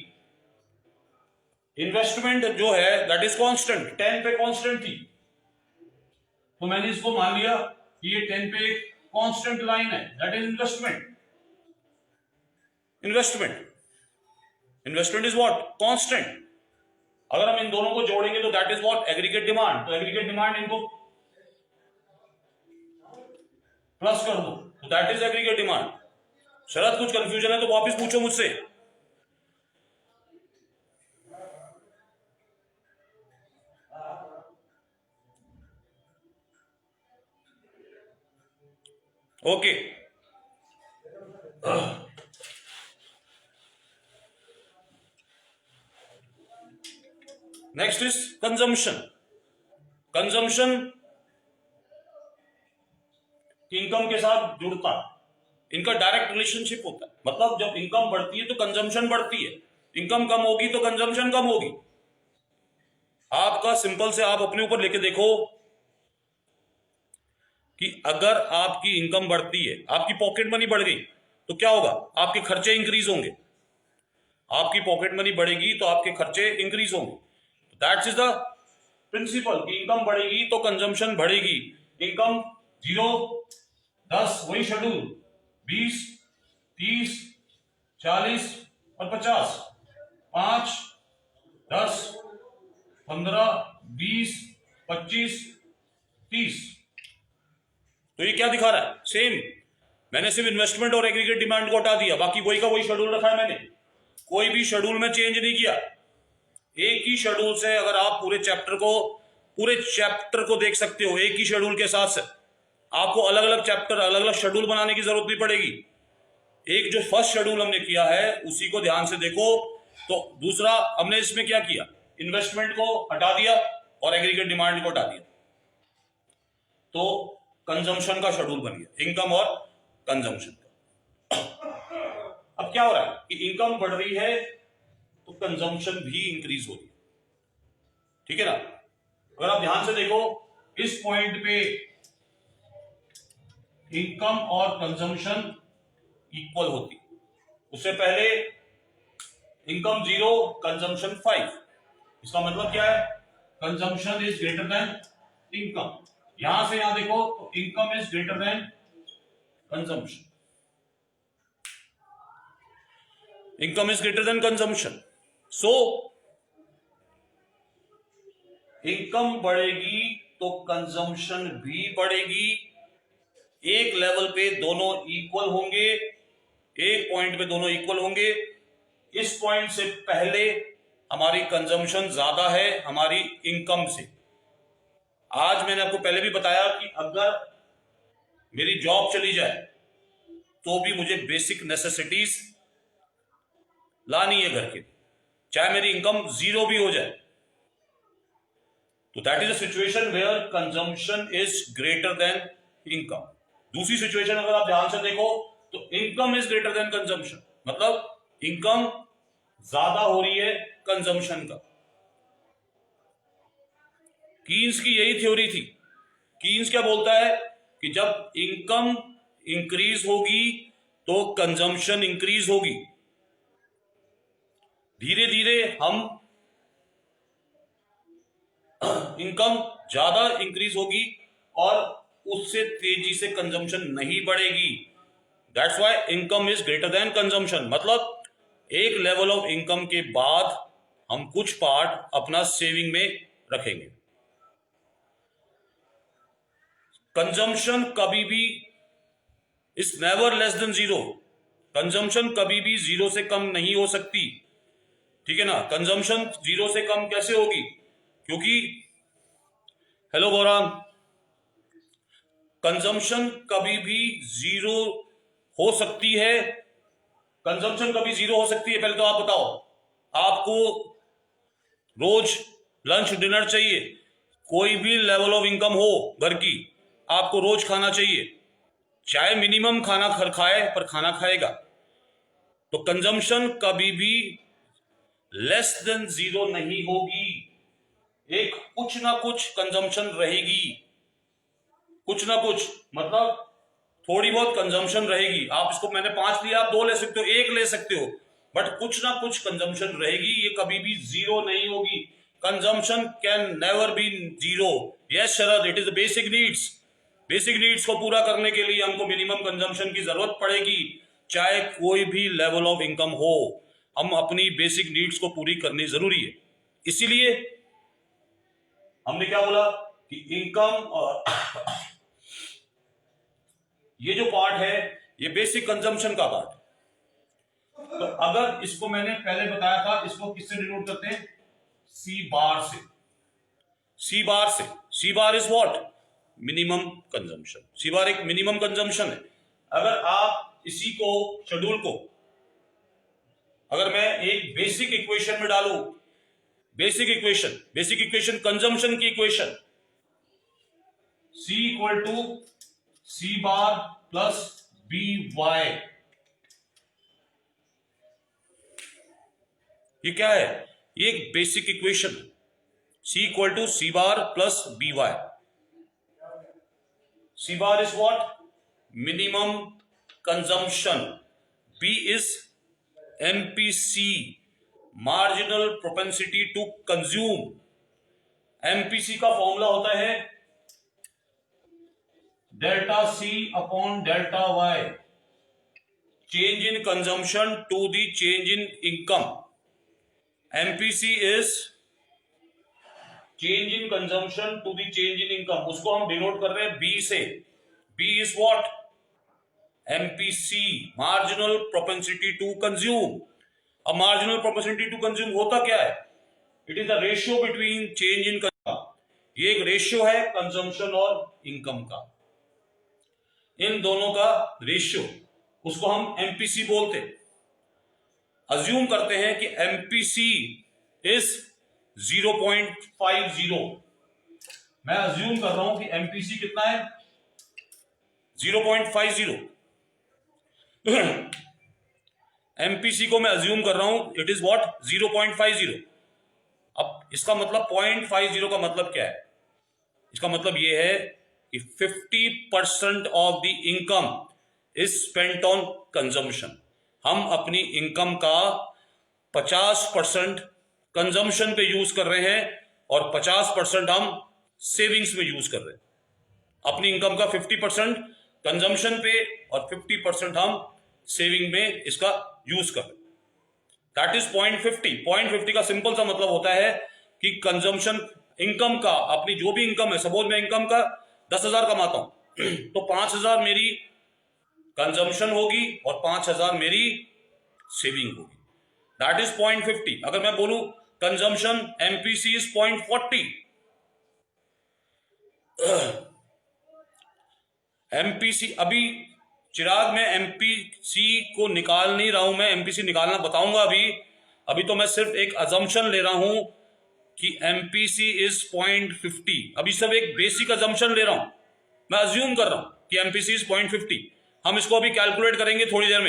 इन्वेस्टमेंट जो है दैट इज कांस्टेंट, 10 पे कांस्टेंट थी, तो मैंने इसको मान लिया कि ये 10 पे एक कांस्टेंट लाइन है, that is investment. Investment is what? Constant. अगर हम इन दोनों को जोड़ेंगे तो that is what? Aggregate demand. तो एग्रीगेट डिमांड इनको प्लस कर दो तो दैट इज एग्रीगेट डिमांड। शरद कुछ कंफ्यूजन है तो वापस पूछो मुझसे। Okay, next is consumption. Consumption income के साथ जुड़ता है, इनका डायरेक्ट रिलेशनशिप होता है। मतलब जब इनकम बढ़ती है तो कंजम्पशन बढ़ती है, इनकम कम होगी तो कंजम्पशन कम होगी। आपका सिंपल से आप अपने ऊपर लेके देखो कि अगर आपकी इनकम बढ़ती है, आपकी पॉकेट मनी बढ़ गई तो क्या होगा? आपके खर्चे इंक्रीज होंगे। आपकी पॉकेट मनी बढ़ेगी तो आपके खर्चे इंक्रीज होंगे। दैट्स इज द प्रिंसिपल कि इनकम बढ़ेगी तो कंजम्पशन बढ़ेगी। इनकम 0, 10 वही शेड्यूल, 20, 30, 40 और 50, 5, 10, 15, 20, 25, 30। तो ये क्या दिखा रहा है? सेम। मैंने सिर्फ इन्वेस्टमेंट और एग्रीगेट डिमांड को हटा दिया, बाकी वही का वही शेड्यूल रखा है। मैंने कोई भी शेड्यूल में चेंज नहीं किया। एक ही शेड्यूल से अगर आप पूरे चैप्टर को देख सकते हो, एक ही शेड्यूल के साथ से आपको अलग अलग चैप्टर, अलग अलग शेड्यूल बनाने की जरूरत नहीं पड़ेगी। एक जो फर्स्ट शेड्यूल हमने किया है उसी को ध्यान से देखो। तो दूसरा हमने इसमें क्या किया? इन्वेस्टमेंट को हटा दिया और एग्रीगेट डिमांड को हटा दिया, तो कंजम्पशन का शेड्यूल बन गया, इनकम और कंजम्पशन का। अब क्या हो रहा है कि इनकम बढ़ रही है तो कंजम्पशन भी इंक्रीज हो रही है, ठीक है ना? अगर आप ध्यान से देखो, इस पॉइंट पे इनकम और कंजम्पशन इक्वल होती, उससे पहले इनकम 0, कंजम्पशन 5। इसका मतलब क्या है? Consumption is greater than income. यहां से यहां देखो तो income is greater than consumption, income is greater than consumption. So income बढ़ेगी तो कंजम्पशन भी बढ़ेगी। एक लेवल पे दोनों इक्वल होंगे, एक पॉइंट पे दोनों इक्वल होंगे। इस पॉइंट से पहले हमारी कंजम्पशन ज्यादा है हमारी इनकम से। आज मैंने आपको पहले भी बताया कि अगर मेरी जॉब चली जाए तो भी मुझे बेसिक नेसेसिटीज लानी है घर के, चाहे मेरी इनकम 0 भी हो जाए। तो that is a situation where consumption is greater than income. दूसरी सिचुएशन अगर आप ध्यान से देखो तो income is greater than consumption, मतलब इनकम ज्यादा हो रही है कंजम्पशन का। कीन्स की यही थ्योरी थी। कीन्स क्या बोलता है कि जब इनकम इंक्रीज होगी तो कंजम्पशन इंक्रीज होगी। धीरे धीरे हम इनकम ज्यादा इंक्रीज होगी और उससे तेजी से कंजम्पशन नहीं बढ़ेगी। That's why income is greater than consumption. मतलब एक लेवल ऑफ इनकम के बाद हम कुछ पार्ट अपना सेविंग में रखेंगे। कंजम्पशन कभी भी is never less than 0। Consumption कभी भी 0 से कम नहीं हो सकती, ठीक है ना? कंजम्पशन 0 से कम कैसे होगी? क्योंकि हेलो गौरांग, कंजम्पशन कभी भी 0 हो सकती है। कंजम्पशन कभी 0 हो सकती है, पहले तो आप बताओ। आपको रोज लंच डिनर चाहिए, कोई भी लेवल ऑफ इनकम हो घर की, आपको रोज खाना चाहिए, चाहे मिनिमम खाना खाए पर खाना खाएगा। तो कंजम्पशन कभी भी लेस देन जीरो नहीं होगी, एक कुछ ना कुछ कंजम्पशन रहेगी, कुछ ना कुछ मतलब थोड़ी बहुत कंजम्पशन रहेगी। आप इसको, मैंने 5 लिया, आप 2 ले सकते हो, 1 ले सकते हो, बट कुछ ना कुछ कंजम्पशन रहेगी, ये कभी भी जीरो नहीं होगी। Consumption can never be zero. Yes Sharad, it is the basic needs. Basic needs को पूरा करने के लिए हमको मिनिमम कंजम्पशन की जरूरत पड़ेगी, चाहे कोई भी लेवल ऑफ इनकम हो, हम अपनी बेसिक नीड्स को पूरी करनी जरूरी है। इसीलिए हमने क्या बोला कि इनकम और ये जो पार्ट है ये बेसिक कंजम्पशन का पार्ट है। तो अगर इसको मैंने पहले बताया था, इसको किससे डिनोट करते हैं? सी बार से। सी बार से, C bar is what? Minimum consumption. C bar एक मिनिमम कंजम्पशन है। अगर आप इसी को, शेड्यूल को, अगर मैं एक बेसिक इक्वेशन में डालूं, बेसिक इक्वेशन कंजम्पशन की equation, C equal to C bar plus B Y, ये क्या है? ये एक बेसिक इक्वेशन है। C equal to C bar plus B Y. C bar is what? Minimum consumption. B is MPC, marginal propensity to consume. MPC का formula होता है delta C upon delta Y, change in consumption to the change in income. MPC is change in consumption to the change in income, उसको हम denote कर रहे हैं B से। B is what? MPC, marginal propensity to consume. अब marginal propensity to consume होता क्या है? It is the ratio between change in consume. ये एक रेशियो है कंजम्पशन और इनकम का, इन दोनों का रेशियो, उसको हम एमपीसी बोलते हैं। अज्यूम करते हैं कि एमपीसी इज 0.50। मैं अज्यूम कर रहा हूं कि एमपीसी कितना है? 0.50। एमपीसी को मैं अज्यूम कर रहा हूं, इट इज व्हाट? 0.50। अब इसका मतलब 0.50 का मतलब क्या है? इसका मतलब यह है कि 50% of the income is spent on consumption. हम अपनी इनकम का 50% कंजम्पशन पे यूज कर रहे हैं और 50% हम सेविंग्स में यूज कर रहे हैं। अपनी इनकम का 50% कंजम्पशन पे और 50% हम सेविंग में इसका यूज कर रहे हैं। That is 0.50। 0.50 का सिंपल सा मतलब होता है कि कंजम्पशन, इनकम का, अपनी जो भी इनकम है, सपोज मैं इनकम का 10,000 कमाता हूं तो 5,000 मेरी कंजम्पशन होगी और 5,000 मेरी सेविंग होगी। That is 0.50। अगर मैं बोलूं कंजम्पशन एमपीसी इज 0.40, एमपीसी अभी चिराग में एमपीसी को निकाल नहीं रहा हूं, मैं एमपीसी निकालना बताऊंगा अभी तो मैं सिर्फ एक अजम्पशन ले रहा हूं कि एमपीसी इज 0.50। अभी सब एक बेसिक अजम्पशन ले रहा हूं, मैं अज्यूम कर रहा हूं कि एमपीसी इज 0.50। हम इसको अभी कैलकुलेट करेंगे थोड़ी देर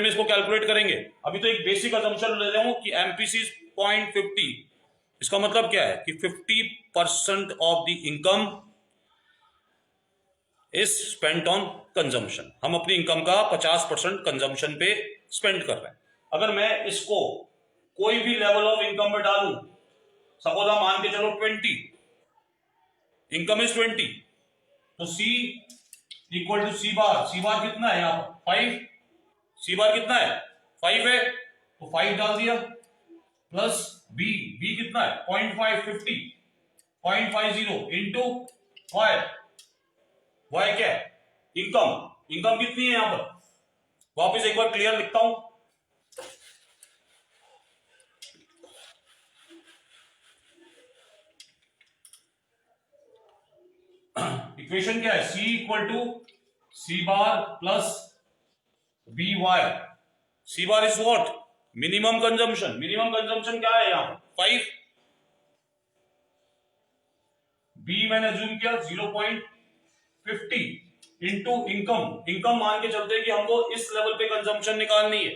में इसको कैलकुलेट करेंगे। अभी तो एक बेसिक अजम्पशन ले रहा हूं कि एमपीसी इज 0.50। इसका मतलब क्या है कि 50% of the income is spent on consumption. हम अपनी इनकम का 50% कंजम्पशन पे स्पेंड कर रहे हैं। अगर मैं इसको कोई भी लेवल ऑफ इनकम में डालूं, सपोज आप मान के चलो 20, इनकम इज 20, तो सी इक्वल टू सी बार कितना है यहां पर? 5। सी बार कितना है? 5 है, तो 5 डाल दिया, प्लस बी कितना है? 0.550, 0.50 इंटू वाई क्या है? इनकम कितनी है यहां पर? वापस एक बार क्लियर लिखता हूं, इक्वेशन क्या है? C equal to C bar plus B Y. C bar is what? Minimum consumption. Minimum consumption क्या है यहां? 5। बी मैंने अज्यूम किया 0.50 इंटू इनकम। इनकम मान के चलते हैं कि हमको इस लेवल पे कंजम्पशन निकालनी है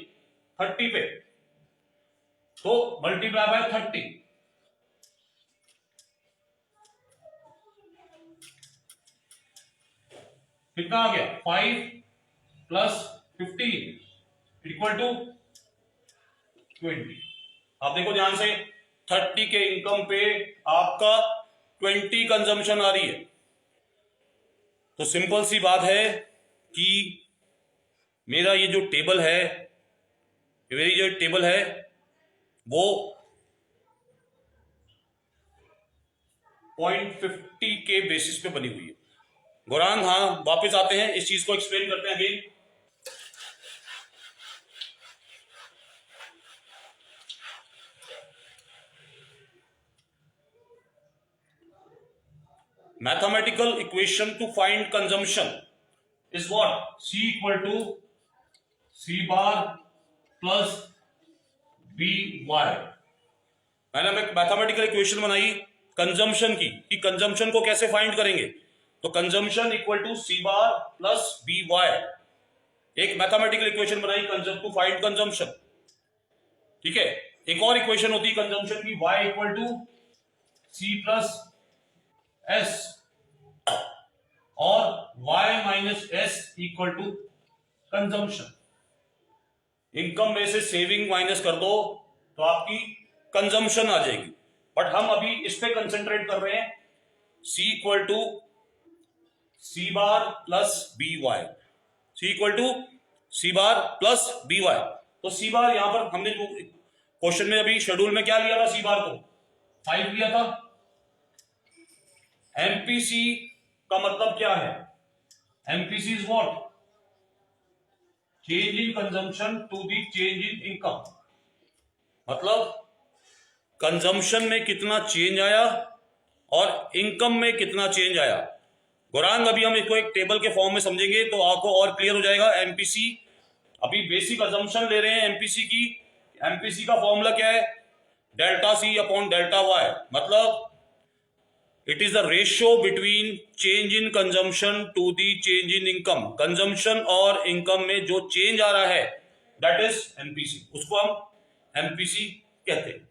30 पे, तो मल्टीप्लाई बाय 30। कितना आ गया? 5 प्लस 15 इक्वल टू 20। आप देखो ध्यान से, 30 के इनकम पे आपका 20 कंजम्पशन आ रही है। तो सिंपल सी बात है कि मेरा ये जो टेबल है, मेरी जो टेबल है वो 0.50 के बेसिस पे बनी हुई है। गौरांग, हाँ वापस आते हैं, इस चीज को एक्सप्लेन करते हैं again. Mathematical equation to find consumption is what? C equal to C bar plus BY। मैंने मैथमेटिकल इक्वेशन बनाई कंजम्पशन की, कि कंजम्पशन को कैसे फाइंड करेंगे। तो consumption equal to C bar plus B Y, एक मैथमेटिकल इक्वेशन बनाई टू फाइंड कंजम्पशन। ठीक है, एक और इक्वेशन होती है कंजम्पशन की, y equal to C plus S और y minus S equal to consumption. Income में से सेविंग माइनस कर दो तो आपकी कंजम्पशन आ जाएगी। बट हम अभी इस पे कंसेंट्रेट कर रहे हैं, C equal to C bar plus B Y, C equal to C bar plus B Y. तो सी बार यहां पर हमने जो क्वेश्चन में अभी शेड्यूल में क्या लिया था, सी बार को 5 लिया था। एमपीसी का मतलब क्या है? MPC is what? Change in consumption to the change in income. मतलब कंजम्पशन में कितना चेंज आया और इनकम में कितना चेंज आया। गौरांग, अभी हम इसको एक टेबल के फॉर्म में समझेंगे तो आपको और क्लियर हो जाएगा। एमपीसी, अभी बेसिक अजम्पशन ले रहे हैं एमपीसी की। एमपीसी का फॉर्मूला क्या है? Delta C upon delta Y. मतलब it is the ratio between change in consumption to the change in income. Consumption और इनकम में जो चेंज आ रहा है दैट इज एमपीसी, उसको हम एमपीसी कहते हैं।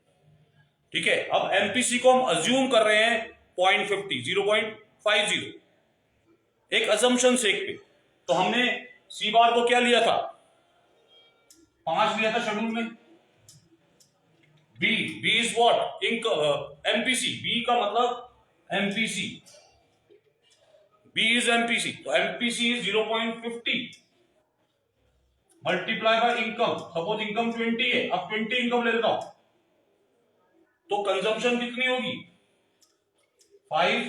ठीक है, अब एमपीसी को हम अज्यूम कर रहे हैं 0.50, एक अजम्पशन सेक पे। तो हमने सी बार को क्या लिया था? 5 लिया था शेड्यूल में। B is what? MPC. B का मतलब एमपीसी, बी इज एमपीसी। तो MPC is 0.50 multiply by income. Suppose income 20 है, अब 20 इनकम ले लेता हूं तो कंजम्पशन कितनी होगी? 5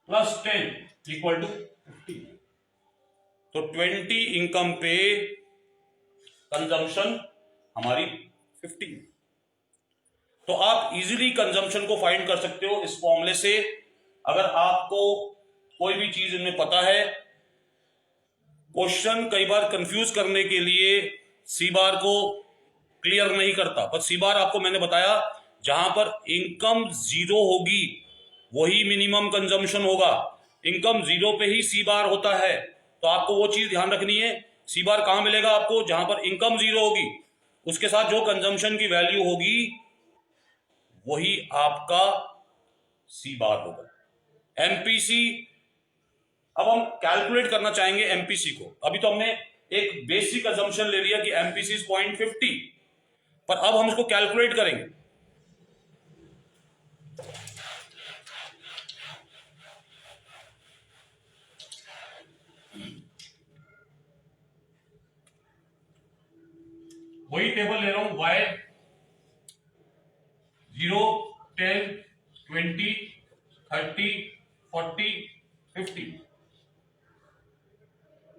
प्लस 10 इक्वल टू 50। तो 20 इनकम पे कंजम्पशन हमारी 50। तो आप इजीली कंजम्पशन को फाइंड कर सकते हो इस फॉर्मूले से। अगर आपको कोई भी चीज इनमें पता है, क्वेश्चन कई बार कंफ्यूज करने के लिए सी बार को क्लियर नहीं करता, पर सी बार आपको मैंने बताया जहां पर इनकम 0 होगी वही मिनिमम कंजम्पशन होगा। इनकम 0 पे ही सी बार होता है, तो आपको वो चीज ध्यान रखनी है। सी बार कहां मिलेगा आपको? जहां पर इनकम 0 होगी, उसके साथ जो कंजम्पशन की वैल्यू होगी वही आपका सी बार होगा। एमपीसी, अब हम कैलकुलेट करना चाहेंगे एमपीसी को। अभी तो हमने एक बेसिक अजम्पशन ले लिया कि एमपीसी इज 0.50, पर अब हम इसको कैलकुलेट करेंगे। वही टेबल ले रहा हूं, y 0, 10, 20, 30, 40, 50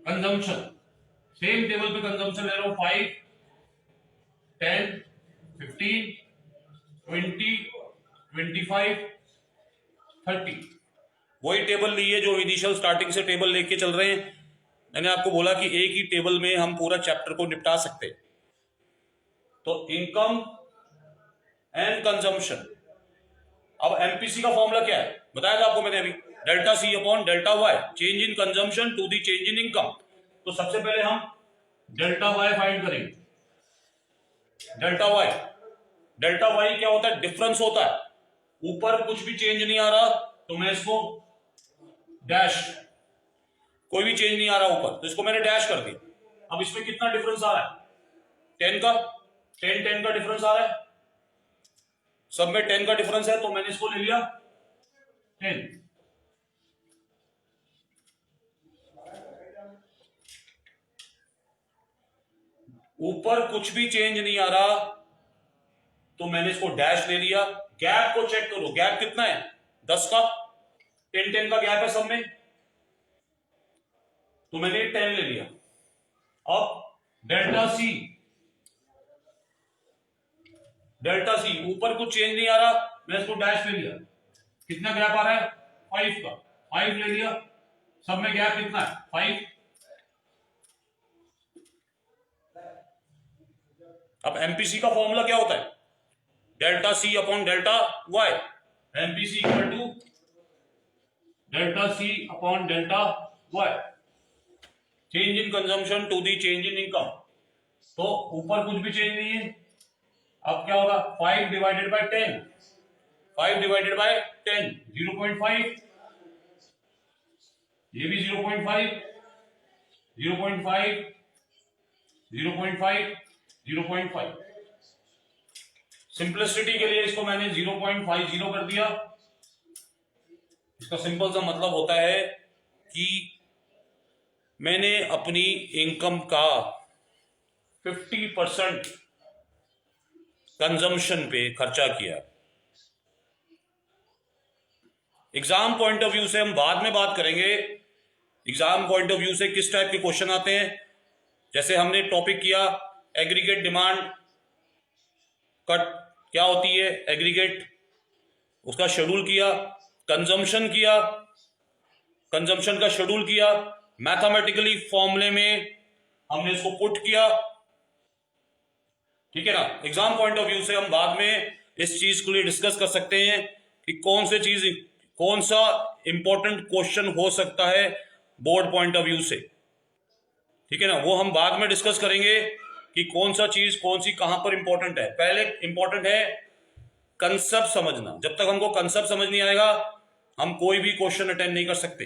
कंजम्पशन। सेम टेबल पे कंजम्पशन ले रहा हूं 5, 10, 15, 20, 25, 30। वही टेबल ली है जो इनिशियल स्टार्टिंग से टेबल लेके चल रहे हैं। मैंने आपको बोला कि एक ही टेबल में हम पूरा चैप्टर को निपटा सकते हैं। तो इनकम एंड कंजम्पशन। अब एमपीसी का फॉर्मूला क्या है बताया था आपको मैंने अभी, delta C upon delta Y, change in consumption to the change in income. तो सबसे पहले हम डेल्टा वाई फाइंड करेंगे। डेल्टा वाई क्या होता है? डिफरेंस होता है। ऊपर कुछ भी चेंज नहीं आ रहा तो मैं इसको डैश, कोई भी चेंज नहीं आ रहा ऊपर तो इसको मैंने डैश कर दिया। अब इसमें कितना डिफरेंस आ रहा है? 10 का, 10 का डिफरेंस आ रहा है, सब में 10 का डिफरेंस है तो मैंने इसको ले लिया 10। ऊपर कुछ भी चेंज नहीं आ रहा तो मैंने इसको डैश ले लिया। गैप को चेक करो, गैप कितना है? 10 का, 10 का गैप है सब में तो मैंने 10 ले लिया। अब डेल्टा सी, ऊपर कुछ चेंज नहीं आ रहा, मैं इसको डैश ले लिया। कितना गैप आ रहा है? 5 का, 5 ले लिया। सब में गैप कितना है? 5। अब एमपीसी का फॉर्मूला क्या होता है? Delta C upon delta Y. MPC equal to delta C upon delta Y, change in consumption to the change in income. तो ऊपर कुछ भी चेंज नहीं है। अब क्या होगा? 5 डिवाइडेड बाय 10, 5 डिवाइडेड बाय 10 0.5, ये भी 0.5, 0.5, 0.5, 0.5। सिंपलिसिटी के लिए इसको मैंने 0.50 कर दिया। इसका सिंपल सा मतलब होता है कि मैंने अपनी इनकम का 50% कंजम्पशन पे खर्चा किया। एग्जाम पॉइंट ऑफ व्यू से हम बाद में बात करेंगे, एग्जाम पॉइंट ऑफ व्यू से किस टाइप के क्वेश्चन आते हैं। जैसे हमने टॉपिक किया एग्रीगेट डिमांड कट क्या होती है, एग्रीगेट, उसका शेड्यूल किया, कंजम्पशन किया, कंजम्पशन का शेड्यूल किया, मैथमेटिकली फॉर्मूले में हमने इसको पुट किया। ठीक है ना। एग्जाम पॉइंट ऑफ व्यू से हम बाद में इस चीज को लिए डिस्कस कर सकते हैं कि कौन सा इंपॉर्टेंट क्वेश्चन हो सकता है बोर्ड पॉइंट ऑफ व्यू से। ठीक है ना, वो हम बाद में डिस्कस करेंगे कि कौन सा चीज कौन सी कहां पर इंपॉर्टेंट है। पहले इंपॉर्टेंट है कंसेप्ट समझना। जब तक हमको कंसेप्ट समझ नहीं आएगा हम कोई भी क्वेश्चन अटेंड नहीं कर सकते।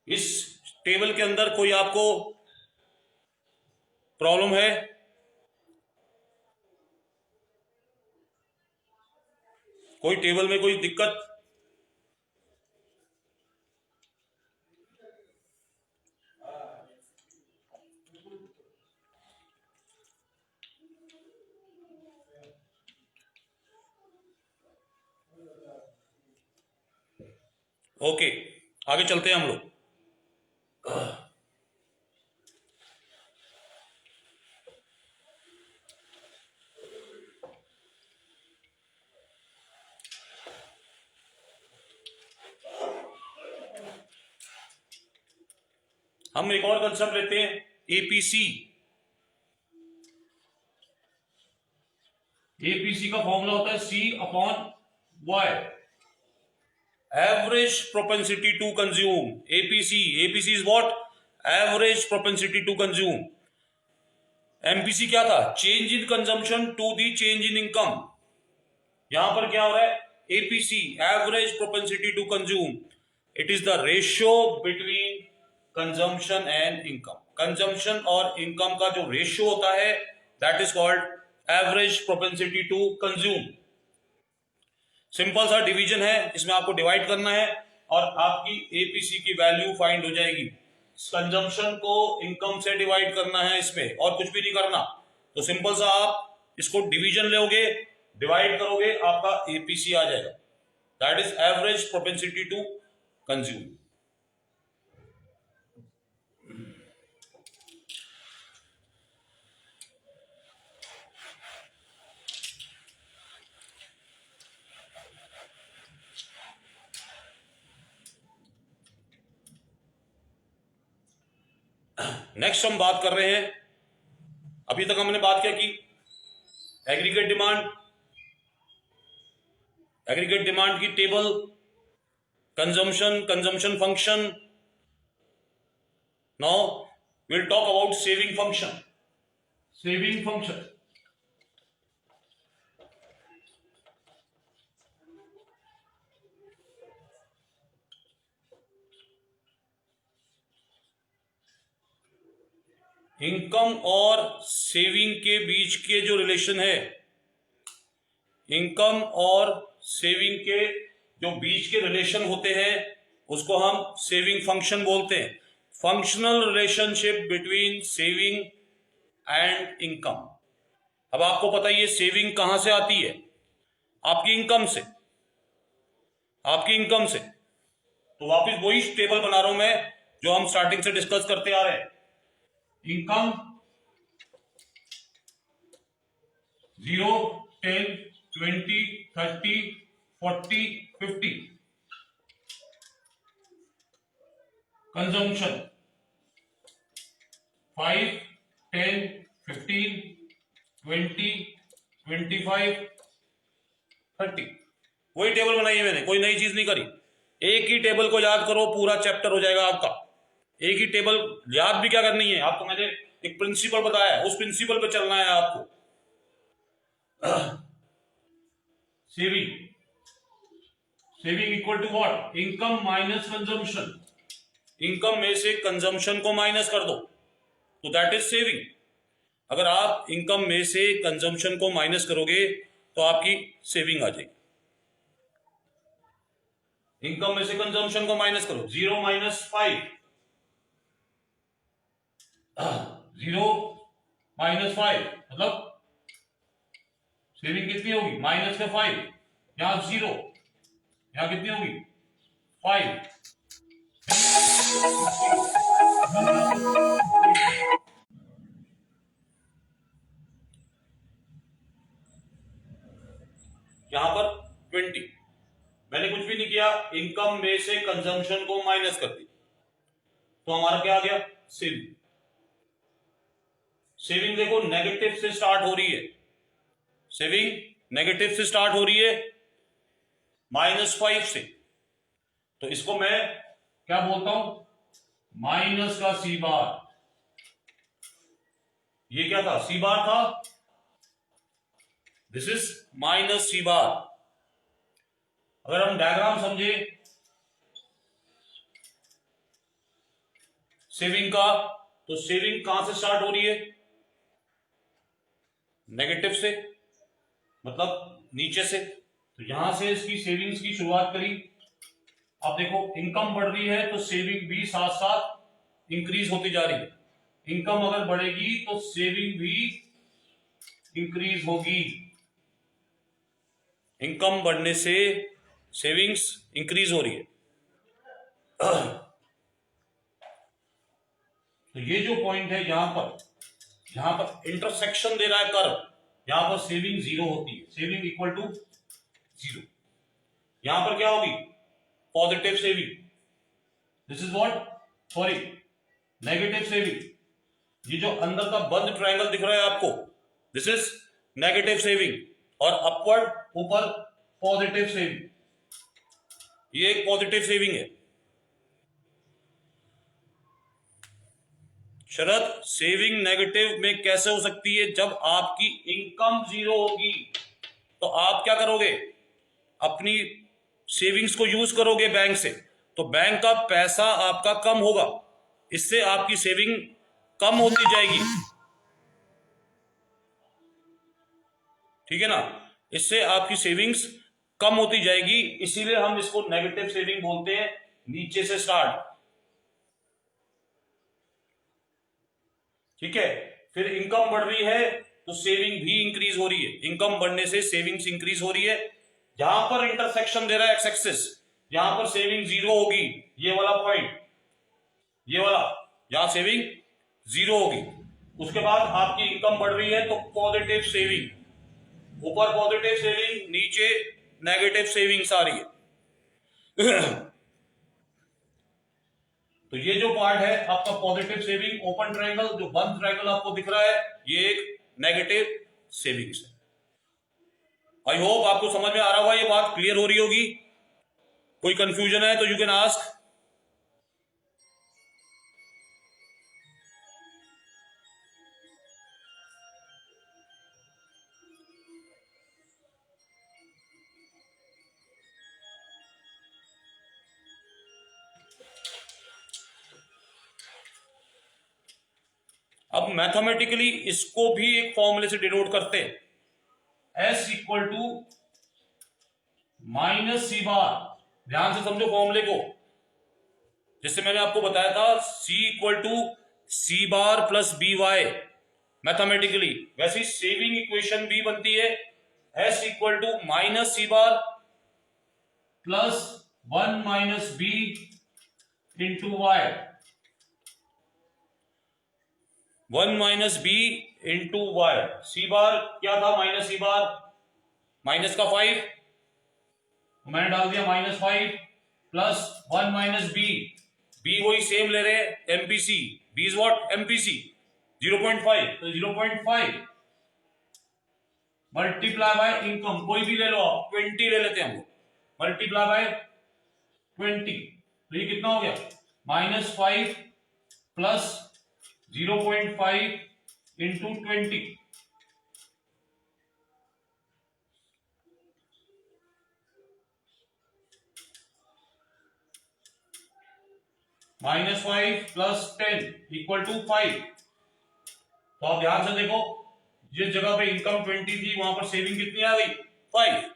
इस टेबल के अंदर कोई आपको प्रॉब्लम है? कोई टेबल में कोई दिक्कत? ओके, आगे चलते हैं हम लोग। हम एक और कंसेप्ट लेते हैं एपीसी। एपीसी का फॉर्मूला होता है C upon Y, average propensity to consume. APC is what? Average propensity to consume. MPC क्या था? Change in consumption to the change in income. यहां पर क्या हो रहा है? APC, average propensity to consume. It is the ratio between consumption and income. Consumption और income का जो रेशियो होता है that is called average propensity to consume. Simple सा डिवीजन है, इसमें आपको डिवाइड करना है और आपकी एपीसी की वैल्यू फाइंड हो जाएगी। कंजम्पशन को इनकम से डिवाइड करना है इसमें, और कुछ भी नहीं करना। तो सिंपल सा आप इसको डिवीजन लोगे, डिवाइड करोगे, आपका एपीसी आ जाएगा, that is average propensity to consume. Next हम बात कर रहे हैं, अभी तक हमने बात क्या की, एग्रीगेट डिमांड की table, consumption function. Now we'll talk about saving function. Income और सेविंग के बीच के जो रिलेशन है, इनकम और सेविंग के जो बीच के रिलेशन होते हैं उसको हम सेविंग फंक्शन बोलते हैं. Functional relationship between saving and income. अब आपको पता है ये सेविंग कहां से आती है, आपकी इनकम से. तो वापस वही टेबल बना रहा हूं मैं जो हम स्टार्टिंग से डिस्कस करते आ रहे हैं. इनकम 0, 10, 20, 30, 40, 50. कंजम्पशन 5, 10, 15, 20, 25, 30. वही टेबल बनाई है मैंने, कोई नई चीज नहीं करी. एक ही टेबल को याद करो, पूरा चैप्टर हो जाएगा आपका. एक ही टेबल याद भी क्या करनी है आपको, मैंने एक प्रिंसिपल बताया है, उस प्रिंसिपल पे चलना है आपको. Saving equal to what, income minus consumption. Income में से कंजम्पशन को माइनस कर दो तो दैट इज सेविंग. अगर आप इनकम में से कंजम्पशन को माइनस करोगे तो आपकी सेविंग आ जाएगी. इनकम में से कंजम्पशन को माइनस करो, 0 माइनस 5, 0 माइनस 5 मतलब सेविंग कितनी होगी, माइनस का 5, यहां 0, यहां कितनी होगी 5. यहां पर 20. मैंने कुछ भी नहीं किया, इनकम में से कंजम्पशन को माइनस कर दी तो हमारा क्या आ गया, सेविंग. सेविंग देखो नेगेटिव से स्टार्ट हो रही है, सेविंग नेगेटिव से स्टार्ट हो रही है, -5 से. तो इसको मैं क्या बोलता हूं, माइनस का सी बार. ये क्या था, सी बार था, दिस इज माइनस सी बार. अगर हम डायग्राम समझे सेविंग का, तो सेविंग कहां से स्टार्ट हो रही है, नेगेटिव से, मतलब नीचे से. तो यहां से इसकी सेविंग्स की शुरुआत करी. अब देखो इनकम बढ़ रही है तो सेविंग भी साथ साथ इंक्रीज होती जा रही है. इनकम अगर बढ़ेगी तो सेविंग भी इंक्रीज होगी. इनकम बढ़ने से सेविंग्स इंक्रीज हो रही है. तो ये जो पॉइंट है यहां पर इंटरसेक्शन दे रहा है कर्व, यहां पर सेविंग 0 होती है, सेविंग इक्वल टू 0. यहां पर क्या होगी, positive saving. This is what, sorry, negative saving. ये जो अंदर का बंद ट्रायंगल दिख रहा है आपको, दिस इज नेगेटिव सेविंग. और अपवर्ड ऊपर पॉजिटिव सेविंग, ये एक पॉजिटिव सेविंग है. शरद, सेविंग नेगेटिव में कैसे हो सकती है, जब आपकी इनकम 0 होगी तो आप क्या करोगे, अपनी सेविंग्स को यूज करोगे बैंक से, तो बैंक का पैसा आपका कम होगा, इससे आपकी सेविंग कम होती जाएगी. ठीक है ना, इससे आपकी सेविंग्स कम होती जाएगी, इसीलिए हम इसको नेगेटिव सेविंग बोलते हैं, नीचे से स्टार्ट. ठीक है, फिर इनकम बढ़ रही है तो सेविंग भी इंक्रीज हो रही है. इनकम बढ़ने से सेविंग्स इंक्रीज हो रही है. जहां पर इंटरसेक्शन दे रहा है एक्स एक्सिस, यहां पर सेविंग 0 होगी, ये वाला पॉइंट, ये वाला, यहां सेविंग 0 होगी. उसके बाद आपकी इनकम बढ़ रही है तो पॉजिटिव सेविंग, ऊपर पॉजिटिव सेविंग, नीचे नेगेटिव सेविंग्स आ रही है. तो ये जो पार्ट है आपका पॉजिटिव सेविंग ओपन ट्रायंगल, जो बंद ट्रायंगल आपको दिख रहा है ये एक नेगेटिव सेविंग्स है। आई होप आपको समझ में आ रहा होगा, ये बात क्लियर हो रही होगी। कोई कंफ्यूजन है तो यू कैन आस्क। अब मैथमेटिकली इसको भी एक फॉर्मूले से डिनोट करते हैं, S equal to minus C बार। ध्यान से समझो फॉर्मूले को, जिससे मैंने आपको बताया था C equal to C bar plus B Y. Mathematically वैसे सेविंग इक्वेशन भी बनती है S equal to minus C bar plus 1 minus b into Y. 1 minus b into Y. C bar क्या था? माइनस सी बार माइनस का 5, मैंने डाल दिया -5 प्लस 1 माइनस बी। बी वही सेम ले रहे हैं, MPC. B is what? MPC 0.5। तो 0.5 मल्टीप्लाई बाय इनकम, कोई भी ले लो आप, 20 ले लेते हैं हम लोग, मल्टीप्लाई बाय 20। तो ये कितना हो गया? -5 plus 0.5 into 20। -5 plus 10 equal to 5। तो आप ध्यान से देखो, जिस जगह पे इनकम 20 थी वहां पर सेविंग कितनी आ गई? 5।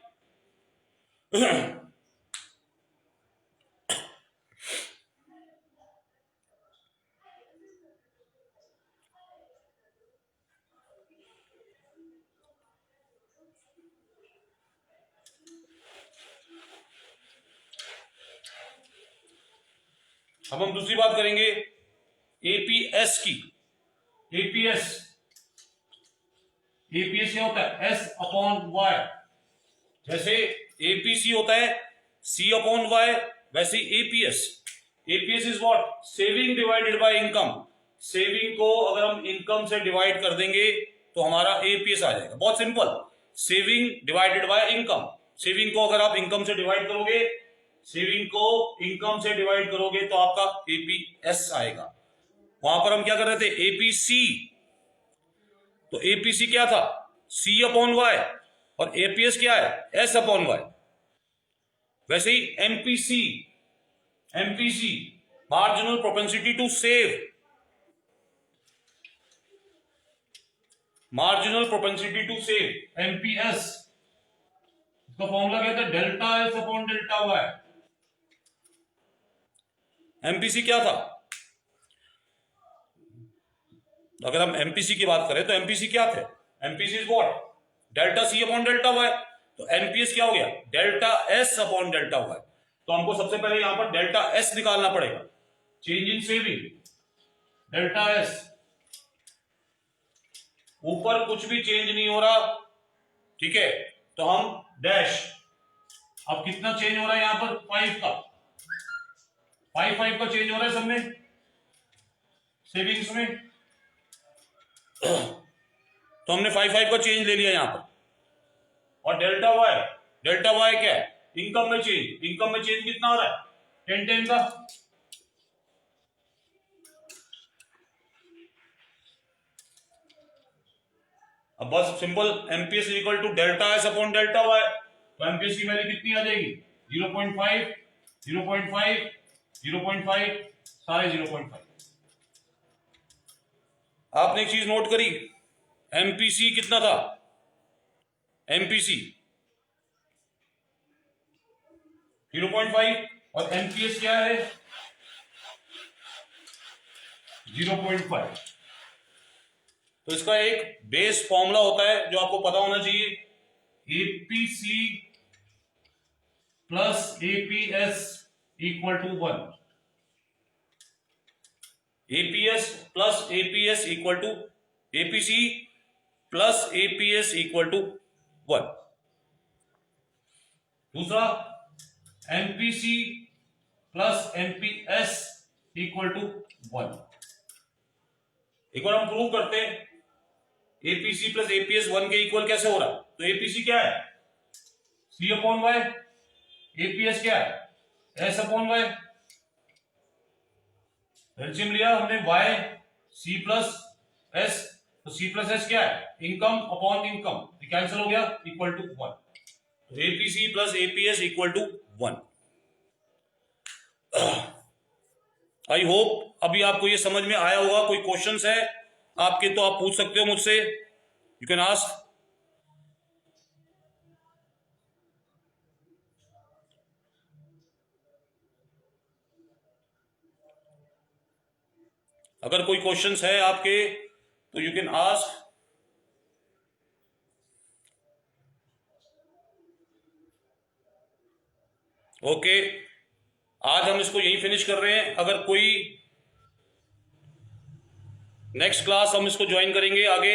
अब हम दूसरी बात करेंगे एपीएस की। एपीएस क्या होता है? S upon Y. जैसे एपीसी होता है C अपॉन वाई, वैसे APS is what? Saving divided by income. Saving को अगर हम इनकम से डिवाइड कर देंगे तो हमारा एपीएस आ जाएगा। बहुत simple, saving divided by income. Saving को अगर आप इनकम से डिवाइड करोगे, सेविंग को इनकम से डिवाइड करोगे तो आपका एपीएस आएगा। वहां पर हम क्या कर रहे थे? एपीसी। तो एपीसी क्या था? C अपॉन वाई, और एपीएस क्या है? S upon Y. वैसे ही MPC marginal propensity to save. Marginal propensity to save MPS, इसका फॉर्मूला क्या था? Delta S upon delta Y. MPC क्या था? अगर हम एमपीसी की बात करें तो एमपीसी क्या थे? MPC is what? Delta C upon delta Y. तो एमपीएस क्या हो गया? Delta S upon delta Y. तो हमको सबसे पहले यहां पर डेल्टा एस निकालना पड़ेगा। Change in saving, delta S. ऊपर कुछ भी चेंज नहीं हो रहा, ठीक है, तो हम डैश। अब कितना चेंज हो रहा है यहां पर? 5 का 5 का चेंज हो रहा है सब में, सेविंग्स में। तो हमने 5 का चेंज ले लिया यहां पर। और डेल्टा वाई क्या है? इनकम में चेंज। इनकम में चेंज कितना हो रहा है? 10 का। अब बस simple, MPS equal to delta S upon delta Y. तो एमपीएस की वैल्यू कितनी आ जाएगी? 0.5 0.5 0.5, सारे 0.5। आपने एक चीज नोट करी, एमपीसी कितना था? एमपीसी 0.5 और एमपीएस क्या है? 0.5। तो इसका एक बेस फॉर्मूला होता है जो आपको पता होना चाहिए, APC plus APS equal to 1। APS plus APS equal to APC plus APS equal to 1। दूसरा, MPC plus MPS equal to 1। एक बार हम प्रूव करते हैं एपीसी प्लस एपीएस 1 के इक्वल कैसे हो रहा है। तो एपीसी क्या है, C अपॉन वाई, एपीएस क्या है, S अपॉन वाई। एलसीएम लिया हमने y C प्लस S, तो C प्लस S क्या है, इनकम अपॉन इनकम, कैंसिल हो गया, इक्वल टू 1। तो APC plus APS equal to 1। I hope अभी आपको ये समझ में आया होगा। कोई क्वेश्चंस है आपके तो आप पूछ सकते हो मुझसे, यू कैन आस्क। अगर कोई क्वेश्चंस है आपके तो यू कैन आस्क। ओके, आज हम इसको यहीं फिनिश कर रहे हैं। अगर कोई नेक्स्ट क्लास हम इसको ज्वाइन करेंगे आगे,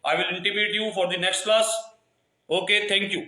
I will intimate you for the next class. Okay, thank you.